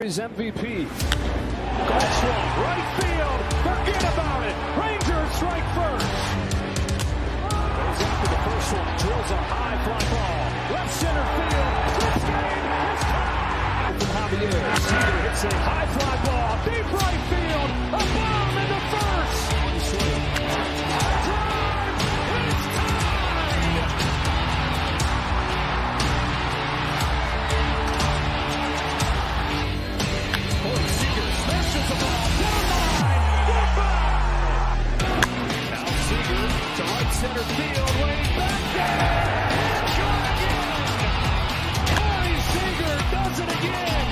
His MVP. Colisuem, right field. Forget about it. Rangers strike first. Goes after the first one. Drills a high fly ball. Left center field. This game is tied. From Javier. Seager hits a high fly ball. Deep right field. A bomb into first. Drive. It's tied. Seager smashes the ball. Down line. Goodbye. Now Seager to right center field. Way back there. Shot again. Corey Seager does it again.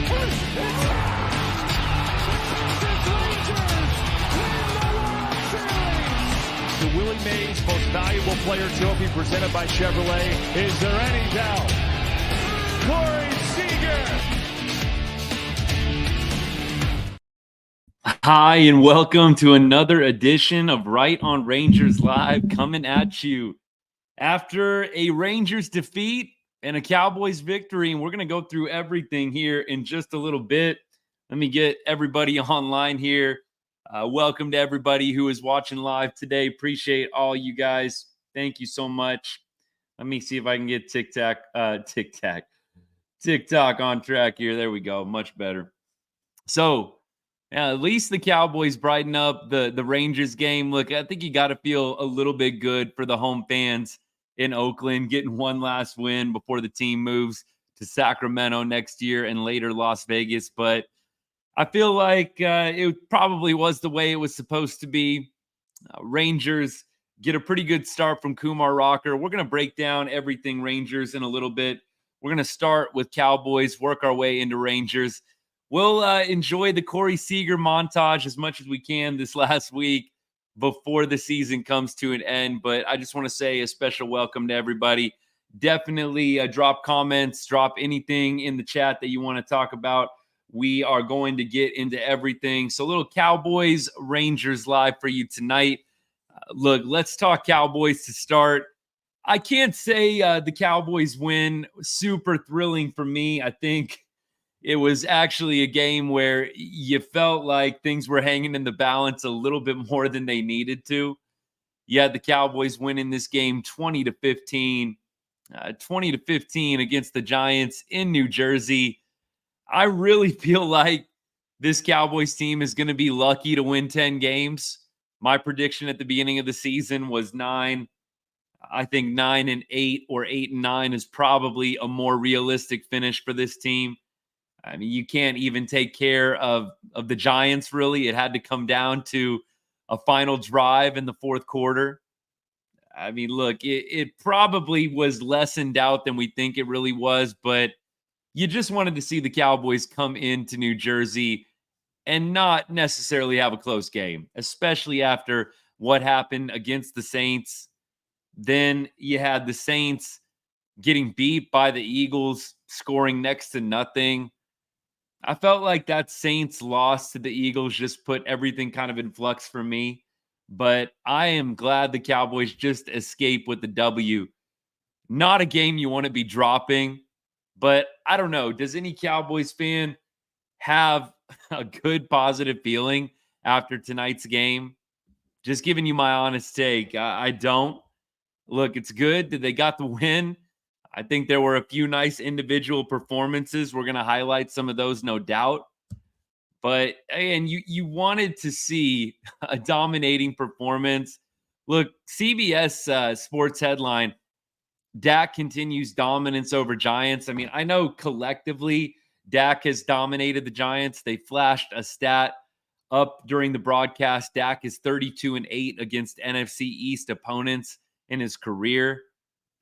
It's Rangers win the World Series. The Willie Mays Most Valuable Player Trophy presented by Chevrolet. Is there any doubt? Corey Seager. Hi, and welcome to another edition of Right on Rangers Live, coming at you after a Rangers defeat and a Cowboys victory. And we're going to go through everything here in just a little bit. Let me get everybody online here. Welcome to everybody who is watching live today. Appreciate all you guys. Thank you so much. Let me see if I can get TikTok on track here. There we go. Much better. So, yeah, at least the Cowboys brighten up the Rangers game. Look, I think you got to feel a little bit good for the home fans in Oakland, getting one last win before the team moves to Sacramento next year and later Las Vegas. But I feel like it probably was the way it was supposed to be. Rangers get a pretty good start from Kumar Rocker. We're going to break down everything Rangers in a little bit. We're going to start with Cowboys, work our way into Rangers. We'll enjoy the Corey Seager montage as much as we can this last week before the season comes to an end. But I just want to say a special welcome to everybody. Definitely drop comments, drop anything in the chat that you want to talk about. We are going to get into everything. So a little Cowboys Rangers live for you tonight. Look, let's talk Cowboys to start. I can't say the Cowboys win super thrilling for me. I think it was actually a game where you felt like things were hanging in the balance a little bit more than they needed to. You had the Cowboys winning this game 20-15 against the Giants in New Jersey. I really feel like this Cowboys team is going to be lucky to win 10 games. My prediction at the beginning of the season was 9. I think 9-8 or 8-9 is probably a more realistic finish for this team. I mean, you can't even take care of the Giants, really. It had to come down to a final drive in the fourth quarter. I mean, look, it probably was less in doubt than we think it really was, but you just wanted to see the Cowboys come into New Jersey and not necessarily have a close game, especially after what happened against the Saints. Then you had the Saints getting beat by the Eagles, scoring next to nothing. I felt like that Saints loss to the Eagles just put everything kind of in flux for me. But I am glad the Cowboys just escaped with the W. Not a game you want to be dropping, but I don't know. Does any Cowboys fan have a good positive feeling after tonight's game? Just giving you my honest take. I don't. Look, it's good that they got the win. I think there were a few nice individual performances. We're going to highlight some of those, no doubt. But, and you wanted to see a dominating performance. Look, CBS Sports headline, Dak continues dominance over Giants. I mean, I know collectively Dak has dominated the Giants. They flashed a stat up during the broadcast. Dak is 32-8 against NFC East opponents in his career.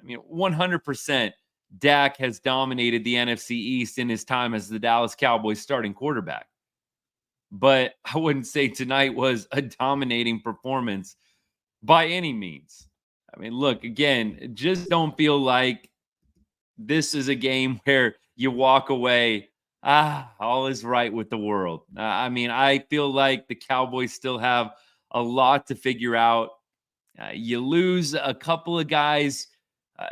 I mean, 100% Dak has dominated the NFC East in his time as the Dallas Cowboys starting quarterback. But I wouldn't say tonight was a dominating performance by any means. I mean, look, again, just don't feel like this is a game where you walk away, all is right with the world. I mean, I feel like the Cowboys still have a lot to figure out. You lose a couple of guys.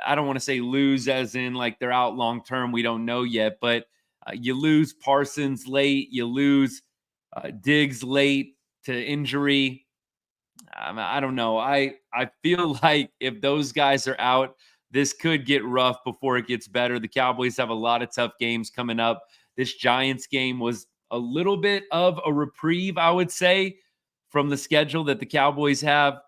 I don't want to say lose as in like they're out long term. We don't know yet, but You lose Parsons late. You lose Diggs late to injury. I don't know. I feel like if those guys are out, this could get rough before it gets better. The Cowboys have a lot of tough games coming up. This Giants game was a little bit of a reprieve, I would say, from the schedule that the Cowboys have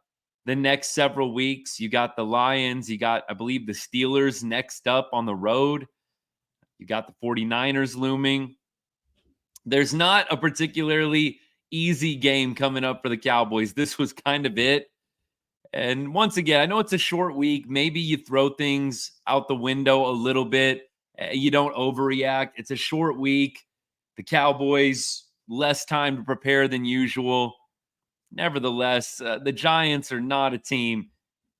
the next several weeks. You got the Lions. You got, I believe, the Steelers next up on the road. You got the 49ers looming. There's not a particularly easy game coming up for the Cowboys. This was kind of it. And once again, I know it's a short week. Maybe you throw things out the window a little bit. You don't overreact. It's a short week. The Cowboys, less time to prepare than usual. Nevertheless, the Giants are not a team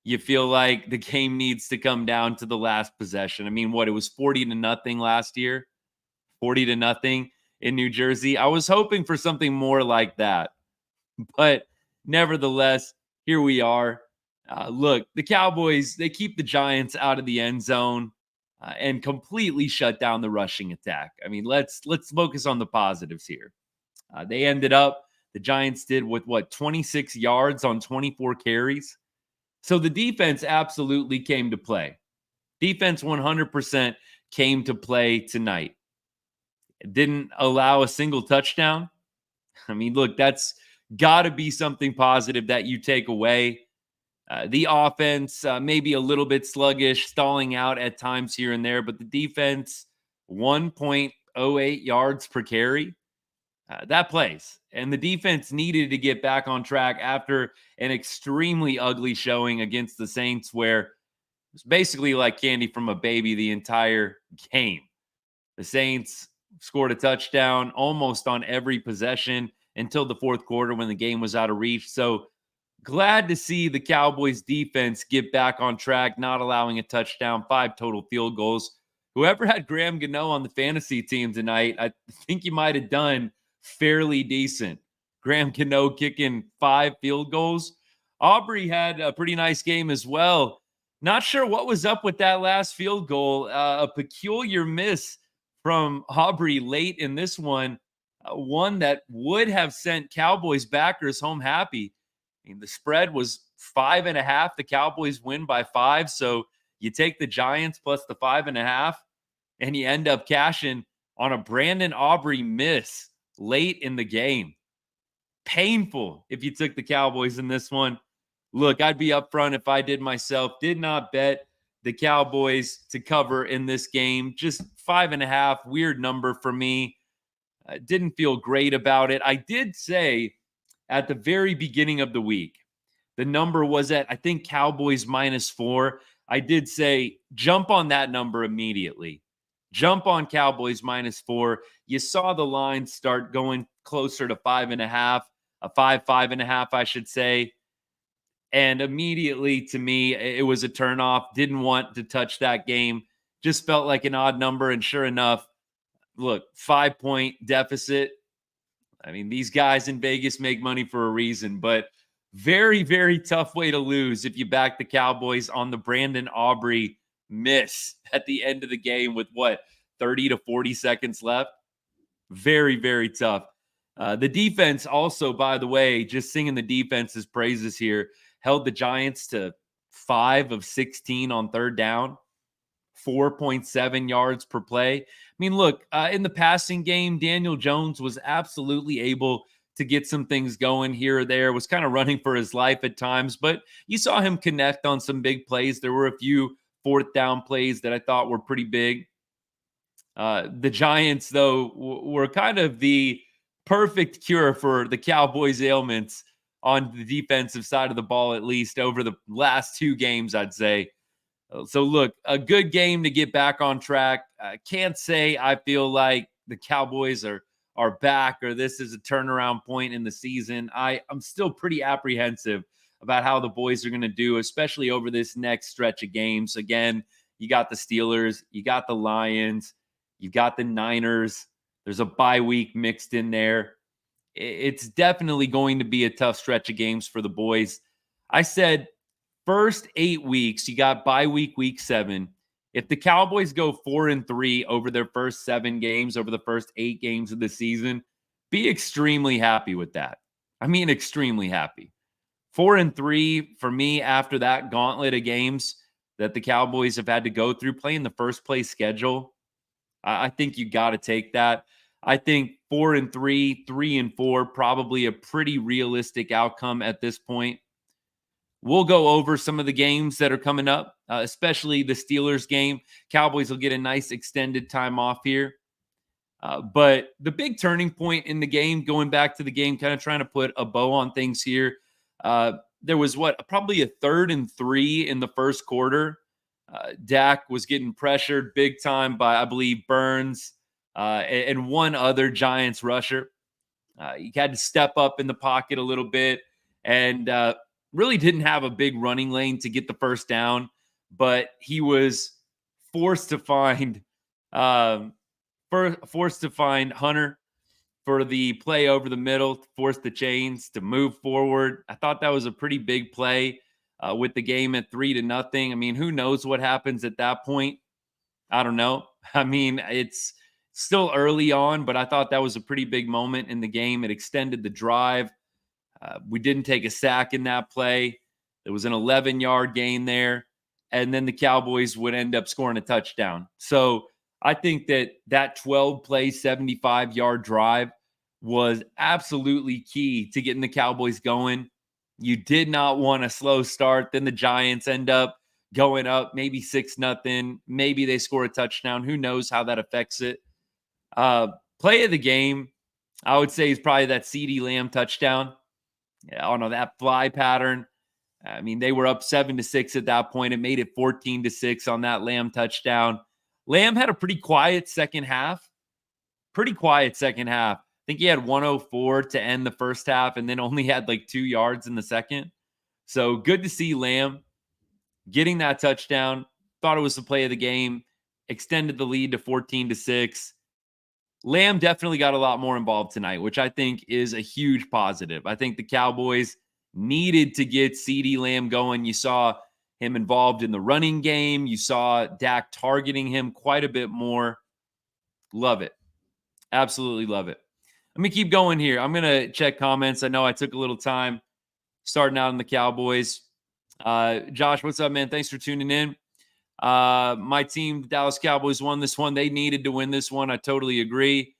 you feel like the game needs to come down to the last possession. I mean, what, it was 40-0 last year? 40-0 in New Jersey. I was hoping for something more like that. But nevertheless, here we are. Look, the Cowboys, they keep the Giants out of the end zone and completely shut down the rushing attack. I mean, let's focus on the positives here. They ended up, the Giants did with 26 yards on 24 carries. So the defense absolutely came to play. Defense 100% came to play tonight. It didn't allow a single touchdown. I mean, look, that's got to be something positive that you take away. The offense, maybe a little sluggish, stalling out at times here and there, but the defense, 1.08 yards per carry. That plays. And the defense needed to get back on track after an extremely ugly showing against the Saints, where it was basically like candy from a baby the entire game. The Saints scored a touchdown almost on every possession until the fourth quarter when the game was out of reach. So glad to see the Cowboys defense get back on track, not allowing a touchdown, 5 total field goals. Whoever had Graham Gano on the fantasy team tonight, I think you might have done fairly decent. Graham Gano kicking 5 field goals. Aubrey had a pretty nice game as well. Not sure what was up with that last field goal. A peculiar miss from Aubrey late in this one. One that would have sent Cowboys backers home happy. I mean, the spread was 5.5. The Cowboys win by 5. So you take the Giants plus the 5.5, and you end up cashing on a Brandon Aubrey miss late in the game. Painful if you took the Cowboys in this one. Look, I'd be upfront if I did myself. Did not bet the Cowboys to cover in this game. Just 5.5, weird number for me. Didn't feel great about it. I did say at the very beginning of the week, the number was at, I think, Cowboys -4. I did say, jump on that number immediately. Jump on Cowboys -4. You saw the line start going closer to 5.5, 5.5, I should say. And immediately, to me, it was a turnoff. Didn't want to touch that game. Just felt like an odd number. And sure enough, look, 5-point deficit. I mean, these guys in Vegas make money for a reason, but very, very tough way to lose if you back the Cowboys on the Brandon Aubrey miss at the end of the game with 30 to 40 seconds left. Very, very tough. The defense also, by the way, just singing the defense's praises here, held the Giants to 5 of 16 on third down, 4.7 yards per play. I mean, look, in the passing game, Daniel Jones was absolutely able to get some things going here or there, was kind of running for his life at times, but you saw him connect on some big plays. There were a few fourth down plays that I thought were pretty big. The Giants, though, were kind of the perfect cure for the Cowboys' ailments on the defensive side of the ball, at least over the last 2 games, I'd say. So, look, a good game to get back on track. Can't say I feel like the Cowboys are back or this is a turnaround point in the season. I'm still pretty apprehensive about how the boys are going to do, especially over this next stretch of games. Again, you got the Steelers, you got the Lions, you got the Niners. There's a bye week mixed in there. It's definitely going to be a tough stretch of games for the boys. I said first 8 weeks, you got bye week, week 7. If the Cowboys go 4-3 over their first 7 games, over the first 8 games of the season, be extremely happy with that. I mean, extremely happy. 4-3 for me after that gauntlet of games that the Cowboys have had to go through playing the first place schedule. I think you got to take that. I think 4-3, 3-4, probably a pretty realistic outcome at this point. We'll go over some of the games that are coming up, especially the Steelers game. Cowboys will get a nice extended time off here. But the big turning point in the game, going back to the game, kind of trying to put a bow on things here. There was probably a 3rd and 3 in the first quarter. Dak was getting pressured big time by, I believe, Burns and one other Giants rusher. He had to step up in the pocket a little bit and really didn't have a big running lane to get the first down, but he was forced to find Hunter for the play over the middle, force the chains to move forward. I thought that was a pretty big play with the game at 3-0. I mean, who knows what happens at that point? I don't know. I mean, it's still early on, but I thought that was a pretty big moment in the game. It extended the drive. We didn't take a sack in that play. There was an 11-yard gain there, and then the Cowboys would end up scoring a touchdown. So I think that 12-play, 75-yard drive was absolutely key to getting the Cowboys going. You did not want a slow start. Then the Giants end up going up, maybe 6-0. Maybe they score a touchdown. Who knows how that affects it? Play of the game, I would say, is probably that CeeDee Lamb touchdown. Yeah, I don't know, that fly pattern. I mean, they were up 7-6 at that point. It made it 14-6 on that Lamb touchdown. Lamb had a pretty quiet second half. I think he had 104 to end the first half and then only had like 2 yards in the second. So good to see Lamb getting that touchdown. Thought it was the play of the game. Extended the lead to 14-6. Lamb definitely got a lot more involved tonight, which I think is a huge positive. I think the Cowboys needed to get CeeDee Lamb going. You saw him involved in the running game. You saw Dak targeting him quite a bit more. Love it. Absolutely love it. Let me keep going here. I'm going to check comments. I know I took a little time starting out on the Cowboys. Josh, what's up, man? Thanks for tuning in. My team, the Dallas Cowboys, won this one. They needed to win this one. I totally agree.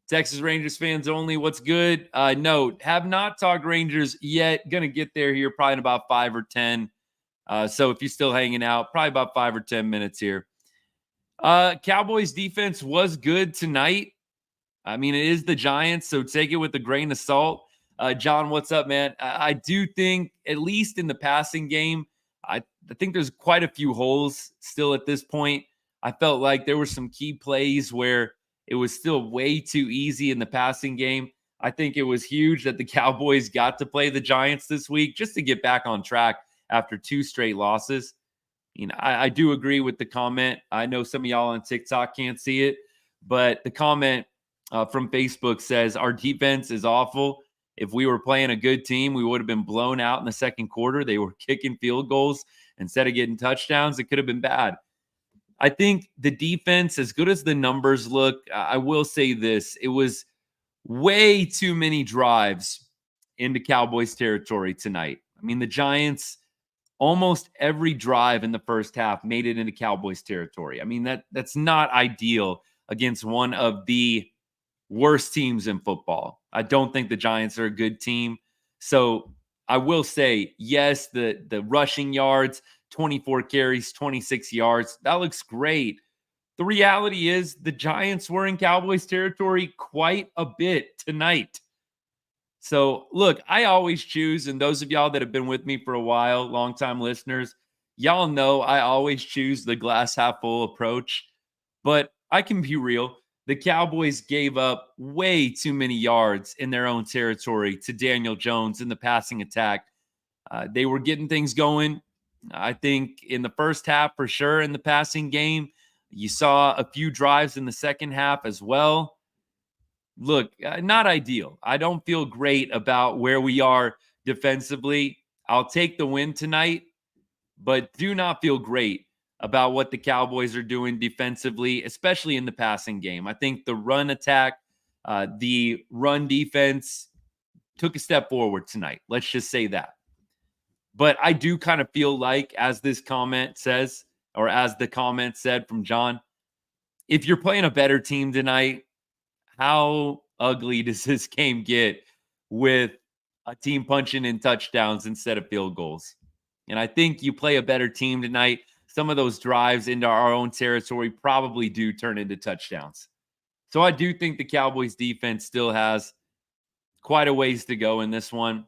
Texas Rangers fans only. What's good? Note, have not talked Rangers yet. Going to get there here probably in about 5 or 10. So if you're still hanging out, probably about 5 or 10 minutes here. Cowboys defense was good tonight. I mean, it is the Giants, so take it with a grain of salt. John, what's up, man? I do think, at least in the passing game, I think there's quite a few holes still at this point. I felt like there were some key plays where it was still way too easy in the passing game. I think it was huge that the Cowboys got to play the Giants this week just to get back on track after 2 straight losses. You know, I do agree with the comment. I know some of y'all on TikTok can't see it, but the comment from Facebook says, our defense is awful. If we were playing a good team, we would have been blown out in the second quarter. They were kicking field goals instead of getting touchdowns. It could have been bad. I think the defense, as good as the numbers look, I will say this. It was way too many drives into Cowboys territory tonight. I mean, the Giants, almost every drive in the first half made it into Cowboys territory. I mean, that's not ideal against one of the worst teams in football. I don't think the Giants are a good team. So I will say, yes, the rushing yards, 24 carries, 26 yards, that looks great. The reality is the Giants were in Cowboys territory quite a bit tonight. So look, I always choose, and those of y'all that have been with me for a while, longtime listeners, y'all know I always choose the glass half full approach. But I can be real. The Cowboys gave up way too many yards in their own territory to Daniel Jones in the passing attack. They were getting things going, I think, in the first half for sure in the passing game. You saw a few drives in the second half as well. Look, not ideal. I don't feel great about where we are defensively. I'll take the win tonight, but do not feel great about what the Cowboys are doing defensively, especially in the passing game. I think the run attack, the run defense took a step forward tonight. Let's just say that. But I do kind of feel like, as this comment says, or as the comment said from John, if you're playing a better team tonight, how ugly does this game get with a team punching in touchdowns instead of field goals? And I think you play a better team tonight, some of those drives into our own territory probably do turn into touchdowns. So I do think the Cowboys defense still has quite a ways to go in this one.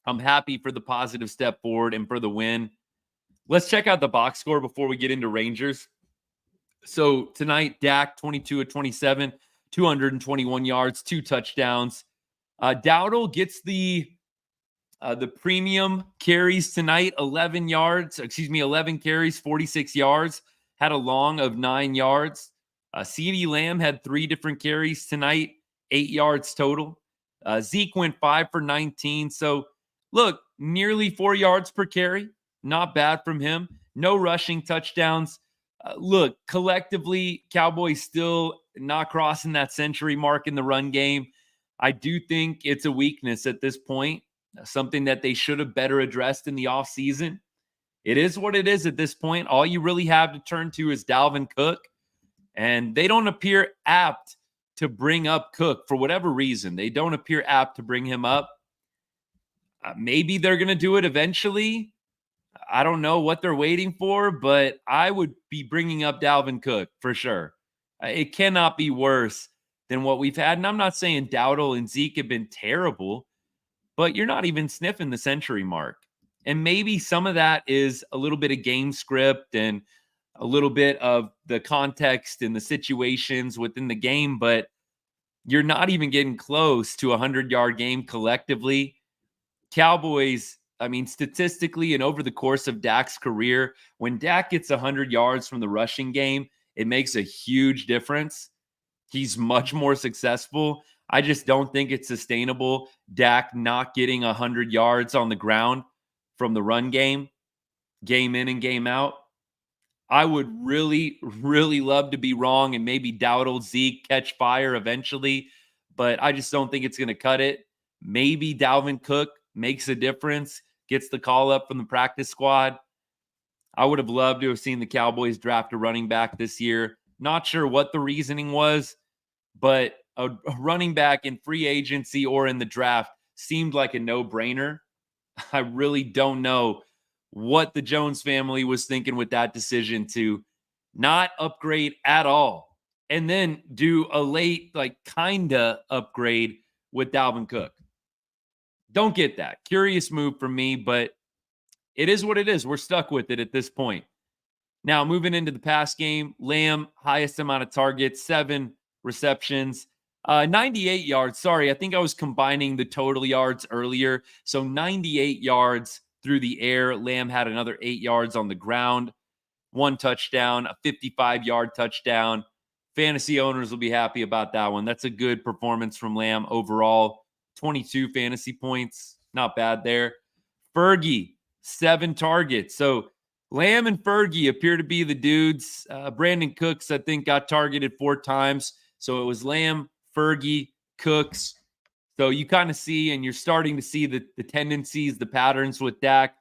I'm happy for the positive step forward and for the win. Let's check out the box score before we get into Rangers. So tonight, Dak, 22 of 27, 221 yards, 2 touchdowns. Dowdle gets the premium carries tonight, 11 carries, 46 yards, had a long of 9 yards. CeeDee Lamb had 3 different carries tonight, 8 yards total. Zeke went 5 for 19. So look, nearly 4 yards per carry. Not bad from him. No rushing touchdowns. Look, collectively, Cowboys still not crossing that century mark in the run game. I do think it's a weakness at this point, something that they should have better addressed in the offseason. It is what it is at this point. All you really have to turn to is Dalvin Cook, and they don't appear apt to bring up Cook for whatever reason. They don't appear apt to bring him up. Maybe they're going to do it eventually. I don't know what they're waiting for, but I would be bringing up Dalvin Cook for sure. It cannot be worse than what we've had. And I'm not saying Dowdle and Zeke have been terrible, but you're not even sniffing the century mark. And maybe some of that is a little bit of game script and a little bit of the context and the situations within the game, but you're not even getting close to a 100-yard game collectively. Cowboys, I mean, statistically and over the course of Dak's career, when Dak gets 100 yards from the rushing game, it makes a huge difference. He's much more successful. I just don't think it's sustainable, Dak not getting 100 yards on the ground from the run game in and game out. I would really, really love to be wrong and maybe Dowdle, Zeke catch fire eventually, but I just don't think it's going to cut it. Maybe Dalvin Cook makes a difference, gets the call up from the practice squad. I would have loved to have seen the Cowboys draft a running back this year. Not sure what the reasoning was, but a running back in free agency or in the draft seemed like a no-brainer. I really don't know what the Jones family was thinking with that decision to not upgrade at all and then do a late, kinda upgrade with Dalvin Cook. Don't get that. Curious move from me, but it is what it is. We're stuck with it at this point. Now, moving into the pass game, Lamb, highest amount of targets, 7 receptions, 98 yards. Sorry, I think I was combining the total yards earlier. So 98 yards through the air. Lamb had another 8 yards on the ground, 1 touchdown, a 55-yard touchdown. Fantasy owners will be happy about that one. That's a good performance from Lamb overall. 22 fantasy points. Not bad there. Fergie, 7 targets. So Lamb and Fergie appear to be the dudes. Brandon Cooks, I think, got targeted 4 times. So it was Lamb, Fergie, Cooks. So you kind of see, and you're starting to see the tendencies, the patterns with Dak.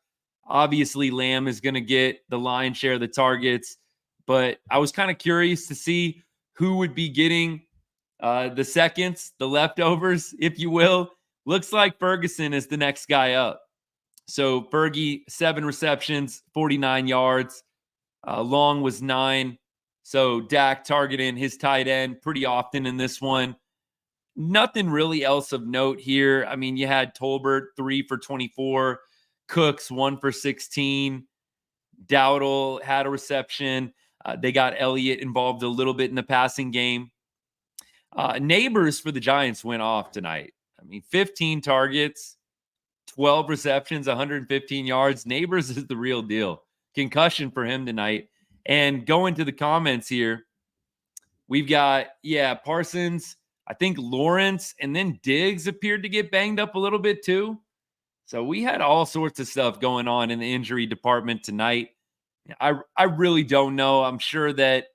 Obviously, Lamb is going to get the lion's share of the targets. But I was kind of curious to see who would be getting the seconds, the leftovers, if you will. Looks like Ferguson is the next guy up. So Fergie, 7 receptions, 49 yards. Long was 9. So Dak targeting his tight end pretty often in this one. Nothing really else of note here. I mean, you had Tolbert, 3 for 24. Cooks, 1 for 16. Dowdle had a reception. They got Elliott involved a little bit in the passing game. Neighbors for the Giants went off tonight. I mean, 15 targets, 12 receptions, 115 yards. Neighbors is the real deal. Concussion for him tonight. And going to the comments here, we've got, Parsons, I think Lawrence, and then Diggs appeared to get banged up a little bit too. So we had all sorts of stuff going on in the injury department tonight. I really don't know. I'm sure that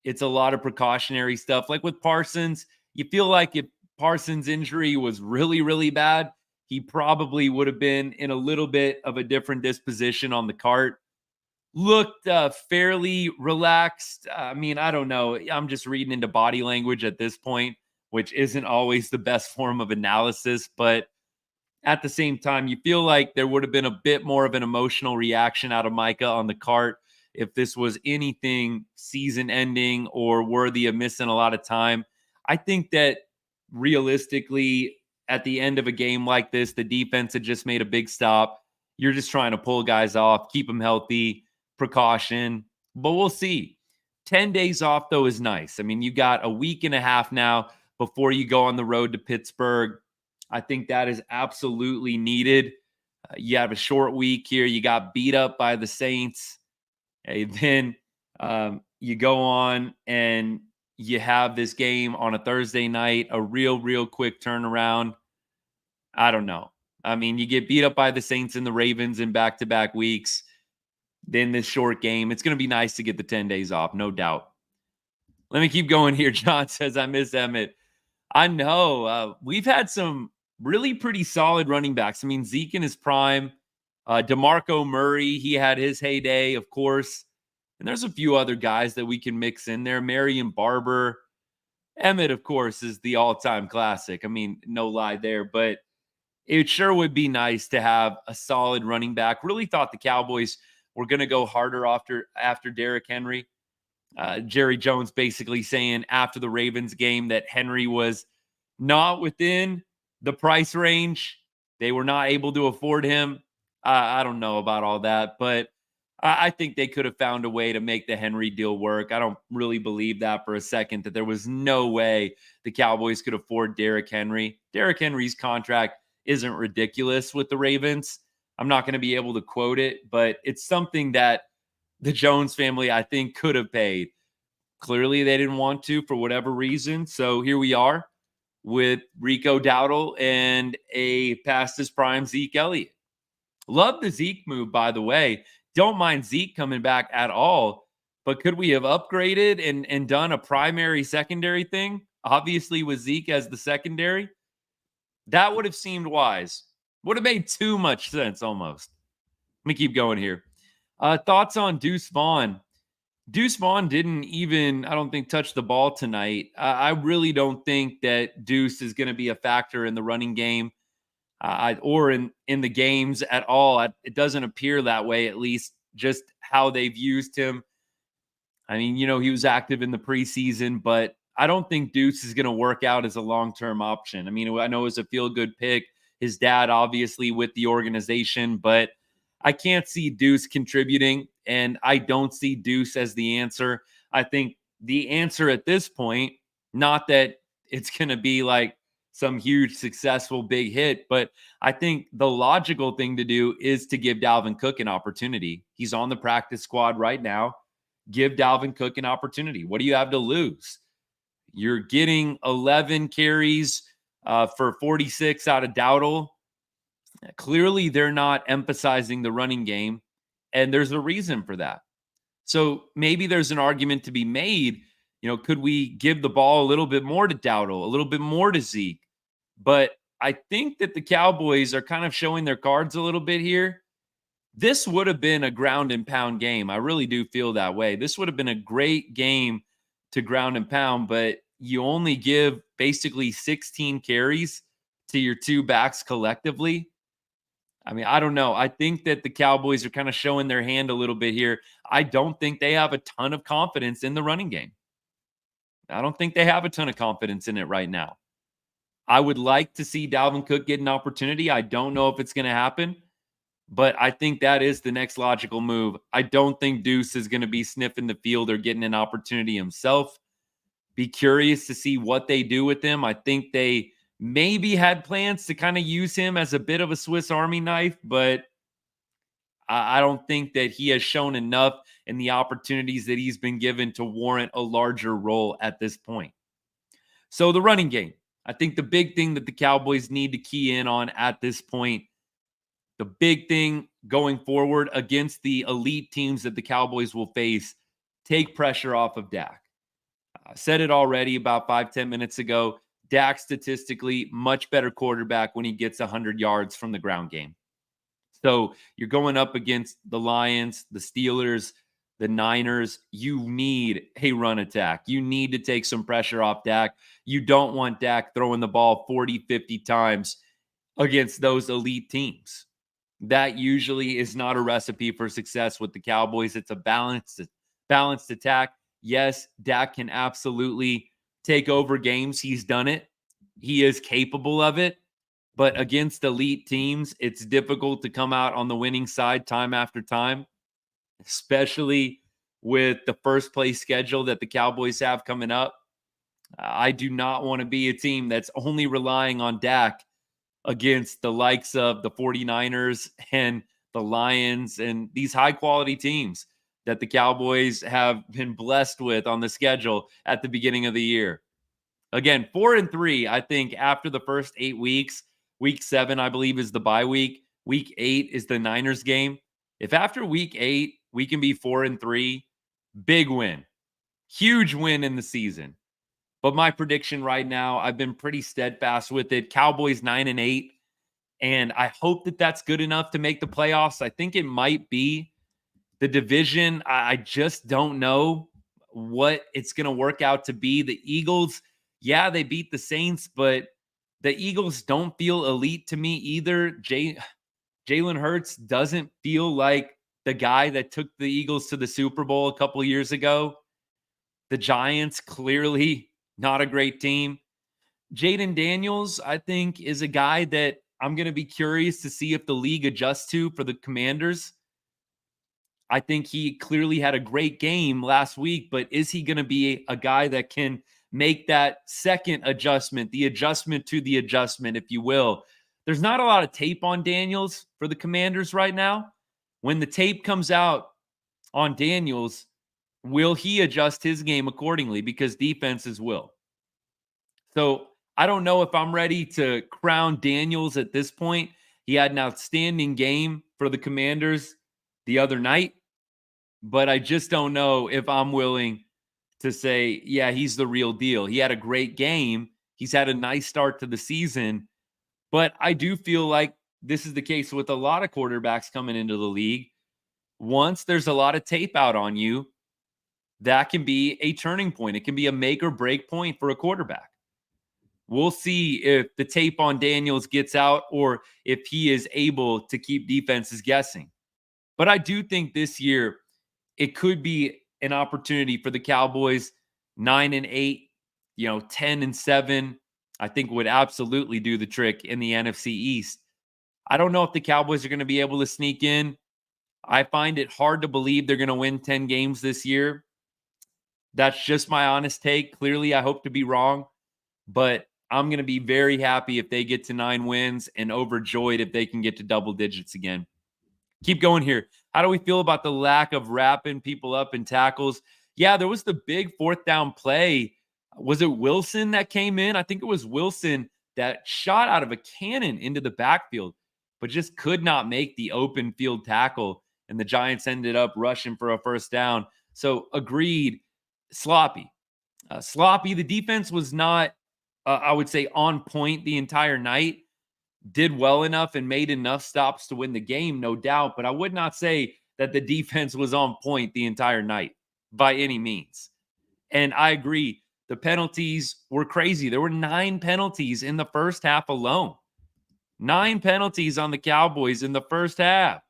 it's a lot of precautionary stuff. Like with Parsons, you feel like if Parsons' injury was really, really bad, he probably would have been in a little bit of a different disposition on the cart. Looked fairly relaxed. I mean, I don't know. I'm just reading into body language at this point, which isn't always the best form of analysis. But at the same time, you feel like there would have been a bit more of an emotional reaction out of Micah on the cart if this was anything season ending or worthy of missing a lot of time. I think that realistically, at the end of a game like this, the defense had just made a big stop. You're just trying to pull guys off, keep them healthy, precaution, but we'll see. 10 days off, though, is nice. I mean, you got a week and a half now before you go on the road to Pittsburgh. I think that is absolutely needed. You have a short week here. You got beat up by the Saints. And then you go on and you have this game on a Thursday night, a real quick turnaround. I don't know. I mean, you get beat up by the Saints and the Ravens in back-to-back weeks. Then this short game. It's going to be nice to get the 10 days off, no doubt. Let me keep going here. John says, I miss Emmett. I know. We've had some really pretty solid running backs. I mean, Zeke in his prime. DeMarco Murray, he had his heyday, of course. And there's a few other guys that we can mix in there. Marion Barber. Emmett, of course, is the all-time classic. I mean, no lie there. But it sure would be nice to have a solid running back. Really thought the Cowboys were going to go harder after Derrick Henry. Jerry Jones basically saying after the Ravens game that Henry was not within the price range. They were not able to afford him. I don't know about all that, but I think they could have found a way to make the Henry deal work. I don't really believe that for a second, that there was no way the Cowboys could afford Derrick Henry. Derrick Henry's contract isn't ridiculous with the Ravens. I'm not going to be able to quote it, but it's something that the Jones family, I think, could have paid. Clearly, they didn't want to for whatever reason. So here we are with Rico Dowdle and a past his prime Zeke Elliott. Love the Zeke move, by the way. Don't mind Zeke coming back at all. But could we have upgraded and done a primary secondary thing? Obviously, with Zeke as the secondary. That would have seemed wise. Would have made too much sense almost. Let me keep going here. Thoughts on Deuce Vaughn? Deuce Vaughn didn't even, I don't think, touch the ball tonight. I really don't think that Deuce is going to be a factor in the running game or in the games at all. It doesn't appear that way, at least just how they've used him. I mean, he was active in the preseason, but I don't think Deuce is going to work out as a long-term option. I mean, I know it was a feel-good pick. His dad, obviously, with the organization, but I can't see Deuce contributing, and I don't see Deuce as the answer. I think the answer at this point, not that it's going to be like some huge, successful, big hit, but I think the logical thing to do is to give Dalvin Cook an opportunity. He's on the practice squad right now. Give Dalvin Cook an opportunity. What do you have to lose? You're getting 11 carries for 46 out of Dowdle. Clearly, they're not emphasizing the running game, and there's a reason for that. So maybe there's an argument to be made. Could we give the ball a little bit more to Dowdle, a little bit more to Zeke? But I think that the Cowboys are kind of showing their cards a little bit here. This would have been a ground and pound game. I really do feel that way. This would have been a great game to ground and pound, but you only give basically 16 carries to your two backs collectively. I mean, I don't know. I think that the Cowboys are kind of showing their hand a little bit here. I don't think they have a ton of confidence in the running game. I don't think they have a ton of confidence in it right now. I would like to see Dalvin Cook get an opportunity. I don't know if it's going to happen, but I think that is the next logical move. I don't think Deuce is going to be sniffing the field or getting an opportunity himself. Be curious to see what they do with him. I think they maybe had plans to kind of use him as a bit of a Swiss Army knife, but I don't think that he has shown enough in the opportunities that he's been given to warrant a larger role at this point. So the running game, I think the big thing that the Cowboys need to key in on at this point The big thing going forward against the elite teams that the Cowboys will face, take pressure off of Dak. I said it already about 5-10 minutes ago. Dak statistically much better quarterback when he gets 100 yards from the ground game. So you're going up against the Lions, the Steelers, the Niners. You need a run attack. You need to take some pressure off Dak. You don't want Dak throwing the ball 40, 50 times against those elite teams. That usually is not a recipe for success with the Cowboys. It's a balanced attack. Yes, Dak can absolutely take over games. He's done it. He is capable of it. But against elite teams, it's difficult to come out on the winning side time after time, especially with the first place schedule that the Cowboys have coming up. I do not want to be a team that's only relying on Dak against the likes of the 49ers and the Lions and these high-quality teams that the Cowboys have been blessed with on the schedule at the beginning of the year. Again, 4-3, I think, after the first 8 weeks. Week 7, I believe, is the bye week. Week 8 is the Niners game. If after week 8, we can be 4-3, big win. Huge win in the season. But my prediction right now, I've been pretty steadfast with it. Cowboys 9-8. And I hope that that's good enough to make the playoffs. I think it might be. The division, I just don't know what it's going to work out to be. The Eagles, yeah, they beat the Saints, but the Eagles don't feel elite to me either. Jalen Hurts doesn't feel like the guy that took the Eagles to the Super Bowl a couple of years ago. The Giants, clearly not a great team. Jaden Daniels, I think, is a guy that I'm going to be curious to see if the league adjusts to for the Commanders. I think he clearly had a great game last week, but is he going to be a guy that can make that second adjustment, the adjustment to the adjustment, if you will? There's not a lot of tape on Daniels for the Commanders right now. When the tape comes out on Daniels, will he adjust his game accordingly? Because defenses will. So I don't know if I'm ready to crown Daniels at this point. He had an outstanding game for the Commanders the other night, but I just don't know if I'm willing to say, yeah, he's the real deal. He had a great game. He's had a nice start to the season, but I do feel like this is the case with a lot of quarterbacks coming into the league. Once there's a lot of tape out on you, that can be a turning point. It can be a make or break point for a quarterback. We'll see if the tape on Daniels gets out or if he is able to keep defenses guessing. But I do think this year it could be an opportunity for the Cowboys. 9-8, 10-7, I think would absolutely do the trick in the NFC East. I don't know if the Cowboys are going to be able to sneak in. I find it hard to believe they're going to win 10 games this year. That's just my honest take. Clearly, I hope to be wrong, but I'm going to be very happy if they get to 9 wins and overjoyed if they can get to double digits again. Keep going here. How do we feel about the lack of wrapping people up in tackles? Yeah, there was the big 4th down play. Was it Wilson that came in? I think it was Wilson that shot out of a cannon into the backfield, but just could not make the open field tackle, and the Giants ended up rushing for a 1st down. So agreed, sloppy. Sloppy. The defense was not, I would say, on point the entire night. Did well enough and made enough stops to win the game, no doubt. But I would not say that the defense was on point the entire night by any means. And I agree. The penalties were crazy. There were 9 penalties in the first half alone. 9 penalties on the Cowboys in the first half.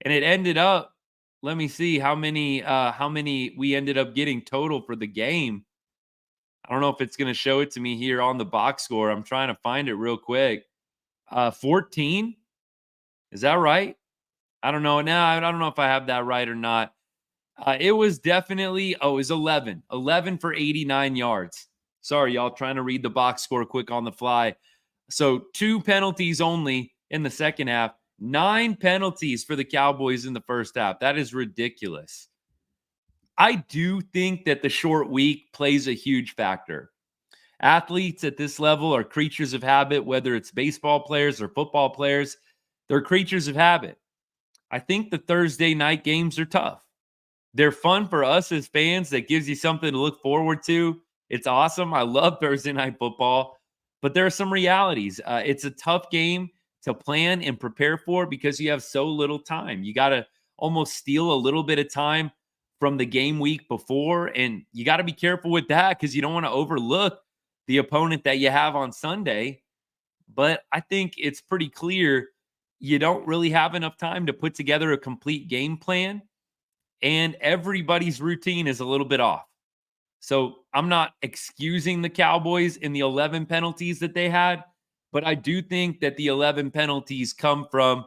And it ended up, let me see how many we ended up getting total for the game. I don't know if it's going to show it to me here on the box score. I'm trying to find it real quick. 14? Is that right? I don't know. Now, I don't know if I have that right or not. It was definitely, it was 11. 11 for 89 yards. Sorry, y'all, trying to read the box score quick on the fly. So 2 penalties only in the second half. 9 penalties for the Cowboys in the first half. That is ridiculous. I do think that the short week plays a huge factor. Athletes at this level are creatures of habit, whether it's baseball players or football players. They're creatures of habit. I think the Thursday night games are tough. They're fun for us as fans. That gives you something to look forward to. It's awesome. I love Thursday night football, but there are some realities. It's a tough game to plan and prepare for because you have so little time. You got to almost steal a little bit of time from the game week before, and you got to be careful with that because you don't want to overlook the opponent that you have on Sunday. But I think it's pretty clear you don't really have enough time to put together a complete game plan, and everybody's routine is a little bit off. So I'm not excusing the Cowboys in the 11 penalties that they had, but I do think that the 11 penalties come from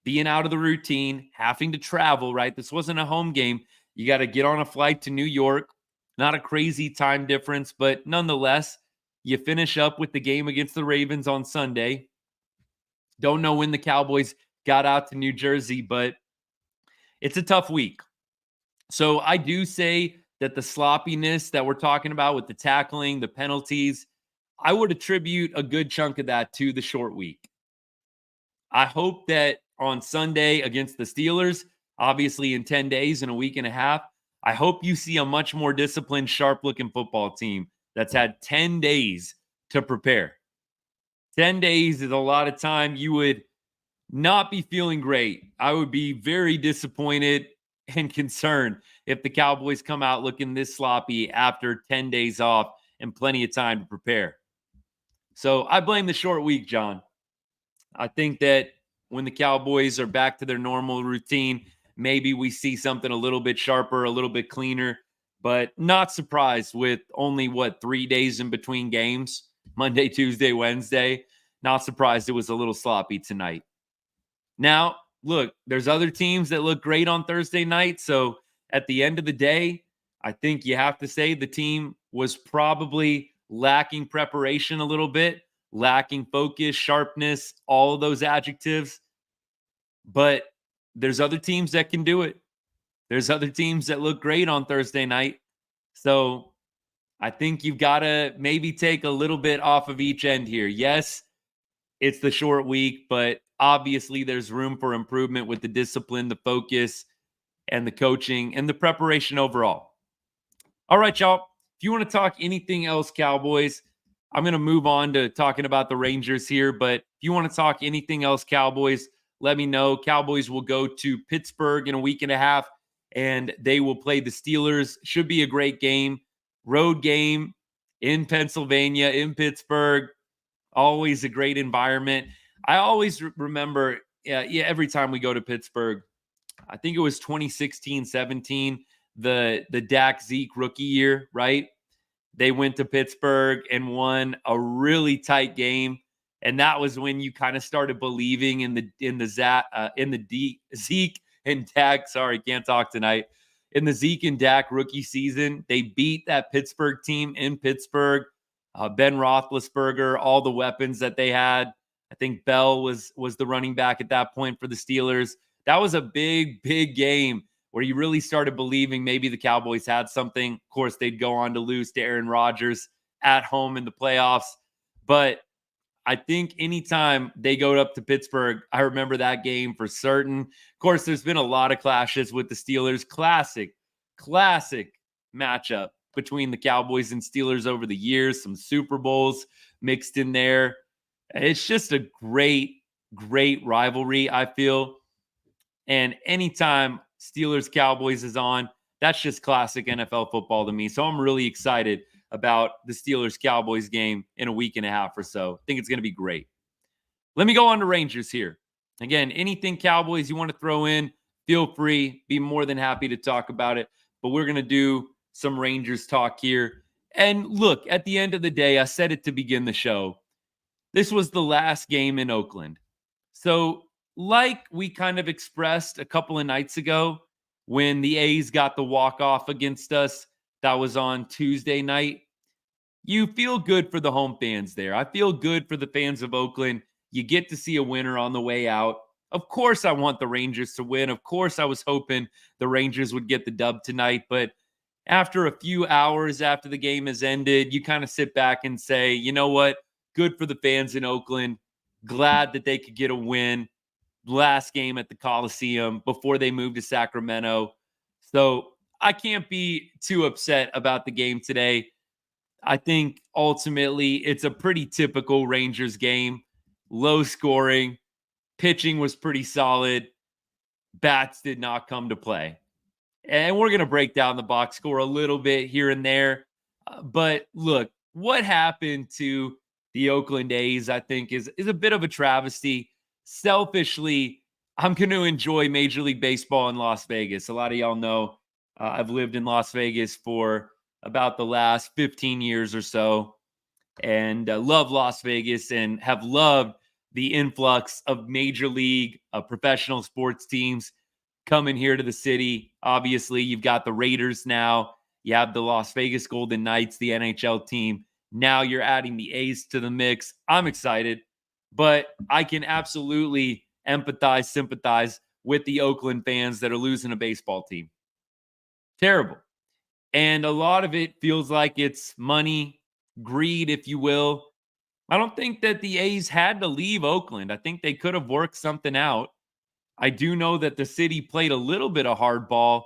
being out of the routine, having to travel, right? This wasn't a home game. You got to get on a flight to New York. Not a crazy time difference, but nonetheless, you finish up with the game against the Ravens on Sunday. Don't know when the Cowboys got out to New Jersey, but it's a tough week. So I do say that the sloppiness that we're talking about with the tackling, the penalties, I would attribute a good chunk of that to the short week. I hope that on Sunday against the Steelers, obviously in 10 days and a week and a half, I hope you see a much more disciplined, sharp-looking football team that's had 10 days to prepare. 10 days is a lot of time. You would not be feeling great. I would be very disappointed and concerned if the Cowboys come out looking this sloppy after 10 days off and plenty of time to prepare. So I blame the short week, John. I think that when the Cowboys are back to their normal routine, maybe we see something a little bit sharper, a little bit cleaner, but not surprised with only, 3 days in between games, Monday, Tuesday, Wednesday. Not surprised it was a little sloppy tonight. Now, look, there's other teams that look great on Thursday night. So at the end of the day, I think you have to say the team was probably lacking preparation a little bit, lacking focus, sharpness, all of those adjectives. But there's other teams that can do it. There's other teams that look great on Thursday night. So I think you've got to maybe take a little bit off of each end here. Yes, it's the short week, but obviously there's room for improvement with the discipline, the focus, and the coaching and the preparation overall. All right, y'all. If you want to talk anything else, Cowboys, I'm going to move on to talking about the Rangers here. But if you want to talk anything else, Cowboys, let me know. Cowboys will go to Pittsburgh in a week and a half, and they will play the Steelers. Should be a great game. Road game in Pennsylvania, in Pittsburgh. Always a great environment. I always remember, every time we go to Pittsburgh, I think it was 2016-17, the Dak Zeke rookie year, right? They went to Pittsburgh and won a really tight game, and that was when you kind of started believing in the Zeke and Dak. Sorry, can't talk tonight. In the Zeke and Dak rookie season, they beat that Pittsburgh team in Pittsburgh. Ben Roethlisberger, all the weapons that they had. I think Bell was the running back at that point for the Steelers. That was a big, big game where you really started believing maybe the Cowboys had something. Of course, they'd go on to lose to Aaron Rodgers at home in the playoffs. But I think anytime they go up to Pittsburgh, I remember that game for certain. Of course, there's been a lot of clashes with the Steelers. Classic matchup between the Cowboys and Steelers over the years. Some Super Bowls mixed in there. It's just a great, great rivalry, I feel. And anytime Steelers Cowboys is on, that's just classic NFL football to me. So I'm really excited about the Steelers Cowboys game in a week and a half or so. I think it's going to be great. Let me go on to Rangers here. Again, anything Cowboys you want to throw in, feel free. Be more than happy to talk about it. But we're going to do some Rangers talk here. And look, at the end of the day, I said it to begin the show. This was the last game in Oakland. So like we kind of expressed a couple of nights ago when the A's got the walk-off against us, that was on Tuesday night, you feel good for the home fans there. I feel good for the fans of Oakland. You get to see a winner on the way out. Of course, I want the Rangers to win. Of course, I was hoping the Rangers would get the dub tonight. But after a few hours after the game has ended, you kind of sit back and say, you know what? Good for the fans in Oakland. Glad that they could get a win. last game at the Coliseum before they moved to Sacramento. So I can't be too upset about the game today. I think ultimately it's a pretty typical Rangers game. Low scoring, pitching was pretty solid. Bats did not come to play. And we're going to break down the box score a little bit here and there. But look, what happened to the Oakland A's, I think, is a bit of a travesty. Selfishly, I'm going to enjoy Major League Baseball in Las Vegas. A lot of y'all know I've lived in Las Vegas for about the last 15 years or so, and love Las Vegas and have loved the influx of Major League professional sports teams coming here to the city. Obviously, you've got the Raiders now. You have the Las Vegas Golden Knights, the NHL team. Now you're adding the A's to the mix. I'm excited, but I can absolutely empathize, sympathize with the Oakland fans that are losing a baseball team. Terrible. And a lot of it feels like it's money, greed, if you will. I don't think that the A's had to leave Oakland. I think they could have worked something out. I do know that the city played a little bit of hardball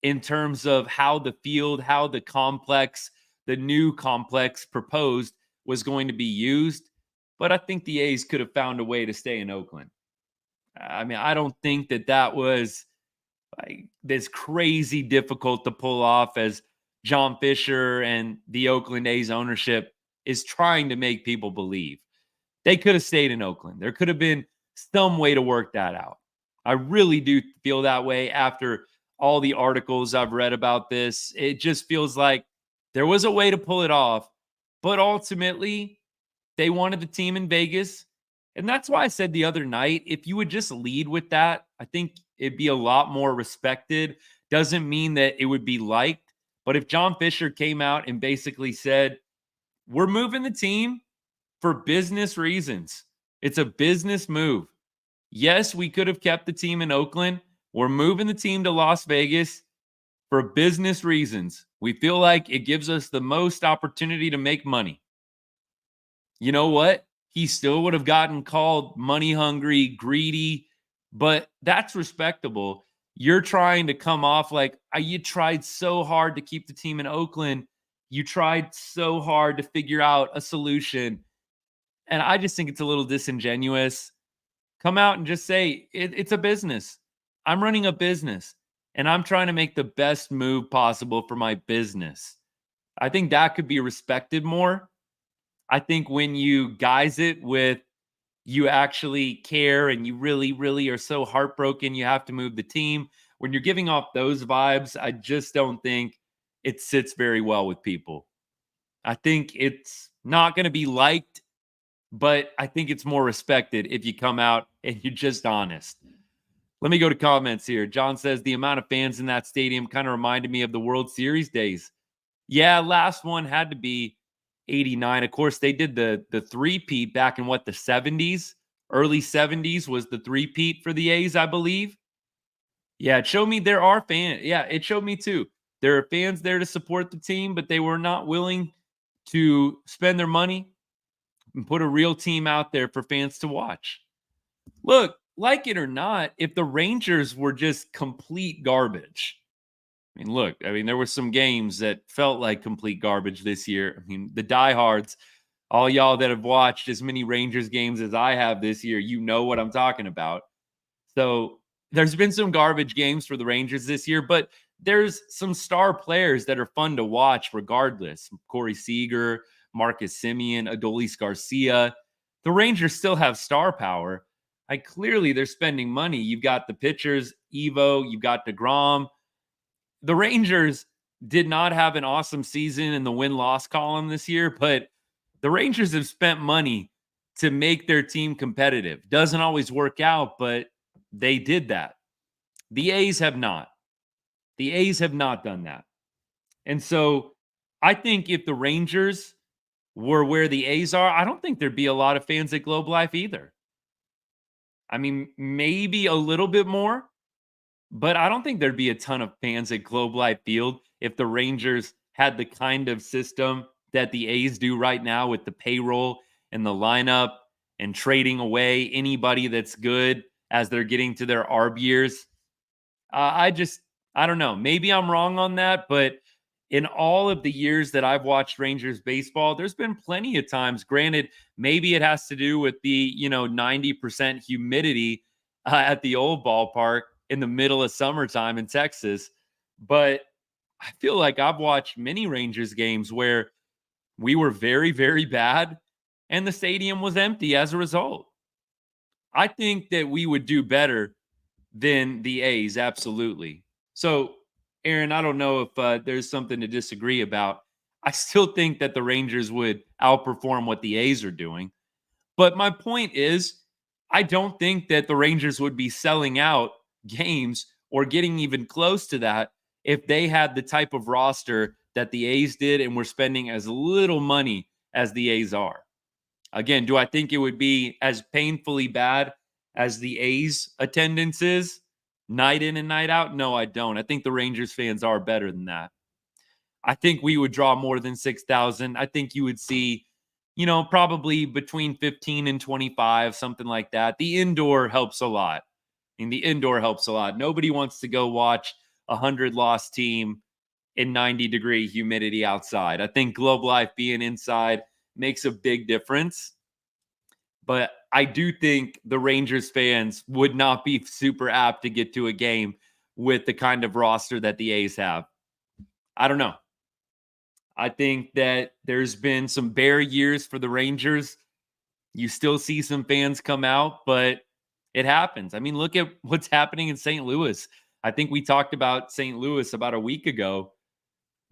in terms of how the field, how the complex, the new complex proposed was going to be used. But I think the A's could have found a way to stay in Oakland. I mean, I don't think that was like this crazy difficult to pull off as John Fisher and the Oakland A's ownership is trying to make people believe. They could have stayed in Oakland. There could have been some way to work that out. I really do feel that way after all the articles I've read about this. It just feels like there was a way to pull it off, but ultimately they wanted the team in Vegas. And that's why I said the other night, if you would just lead with that, I think it'd be a lot more respected. Doesn't mean that it would be liked. But if John Fisher came out and basically said, we're moving the team for business reasons, it's a business move. Yes, we could have kept the team in Oakland. We're moving the team to Las Vegas for business reasons. We feel like it gives us the most opportunity to make money. You know what? He still would have gotten called money hungry, greedy, but that's respectable. You're trying to come off like you tried so hard to keep the team in Oakland. You tried so hard to figure out a solution. And I just think it's a little disingenuous. Come out and just say, it's a business. I'm running a business and I'm trying to make the best move possible for my business. I think that could be respected more. I think when you guise it with you actually care and you really, really are so heartbroken you have to move the team, when you're giving off those vibes, I just don't think it sits very well with people. I think it's not going to be liked, but I think it's more respected if you come out and you're just honest. Let me go to comments here. John says the amount of fans in that stadium kind of reminded me of the World Series days. Yeah, last one had to be 89. Of course, they did the three-peat back in the 70s? Early 70s was the three-peat for the A's, I believe. Yeah, it showed me there are fans. Yeah, it showed me too. There are fans there to support the team, but they were not willing to spend their money and put a real team out there for fans to watch. Look, like it or not, if the Rangers were just complete garbage, there were some games that felt like complete garbage this year. I mean, the diehards, all y'all that have watched as many Rangers games as I have this year, you know what I'm talking about. So there's been some garbage games for the Rangers this year, but there's some star players that are fun to watch regardless. Corey Seager, Marcus Semien, Adolis Garcia. The Rangers still have star power. Clearly they're spending money. You've got the pitchers, Evo, you've got DeGrom. The Rangers did not have an awesome season in the win-loss column this year, but the Rangers have spent money to make their team competitive. Doesn't always work out, but they did that. The A's have not. The A's have not done that. And so I think if the Rangers were where the A's are, I don't think there'd be a lot of fans at Globe Life either. I mean, maybe a little bit more, but I don't think there'd be a ton of fans at Globe Life Field if the Rangers had the kind of system that the A's do right now with the payroll and the lineup and trading away anybody that's good as they're getting to their ARB years. I don't know. Maybe I'm wrong on that, but in all of the years that I've watched Rangers baseball, there's been plenty of times. Granted, maybe it has to do with the 90% humidity at the old ballpark in the middle of summertime in Texas, but I feel like I've watched many Rangers games where we were very, very bad and the stadium was empty as a result. I think that we would do better than the A's, absolutely. So, Aaron, I don't know if there's something to disagree about. I still think that the Rangers would outperform what the A's are doing. But my point is, I don't think that the Rangers would be selling out games or getting even close to that if they had the type of roster that the A's did and were spending as little money as the A's are. Again, do I think it would be as painfully bad as the A's attendance is night in and night out? No, I don't. I think the Rangers fans are better than that. I think we would draw more than 6,000. I think you would see, probably between 15 and 25, something like that. The indoor helps a lot. The indoor helps a lot. Nobody wants to go watch a 100-loss team in 90-degree humidity outside. I think Globe Life being inside makes a big difference. But I do think the Rangers fans would not be super apt to get to a game with the kind of roster that the A's have. I don't know. I think that there's been some bare years for the Rangers. You still see some fans come out, but it happens. I mean, look at what's happening in St. Louis. I think we talked about St. Louis about a week ago.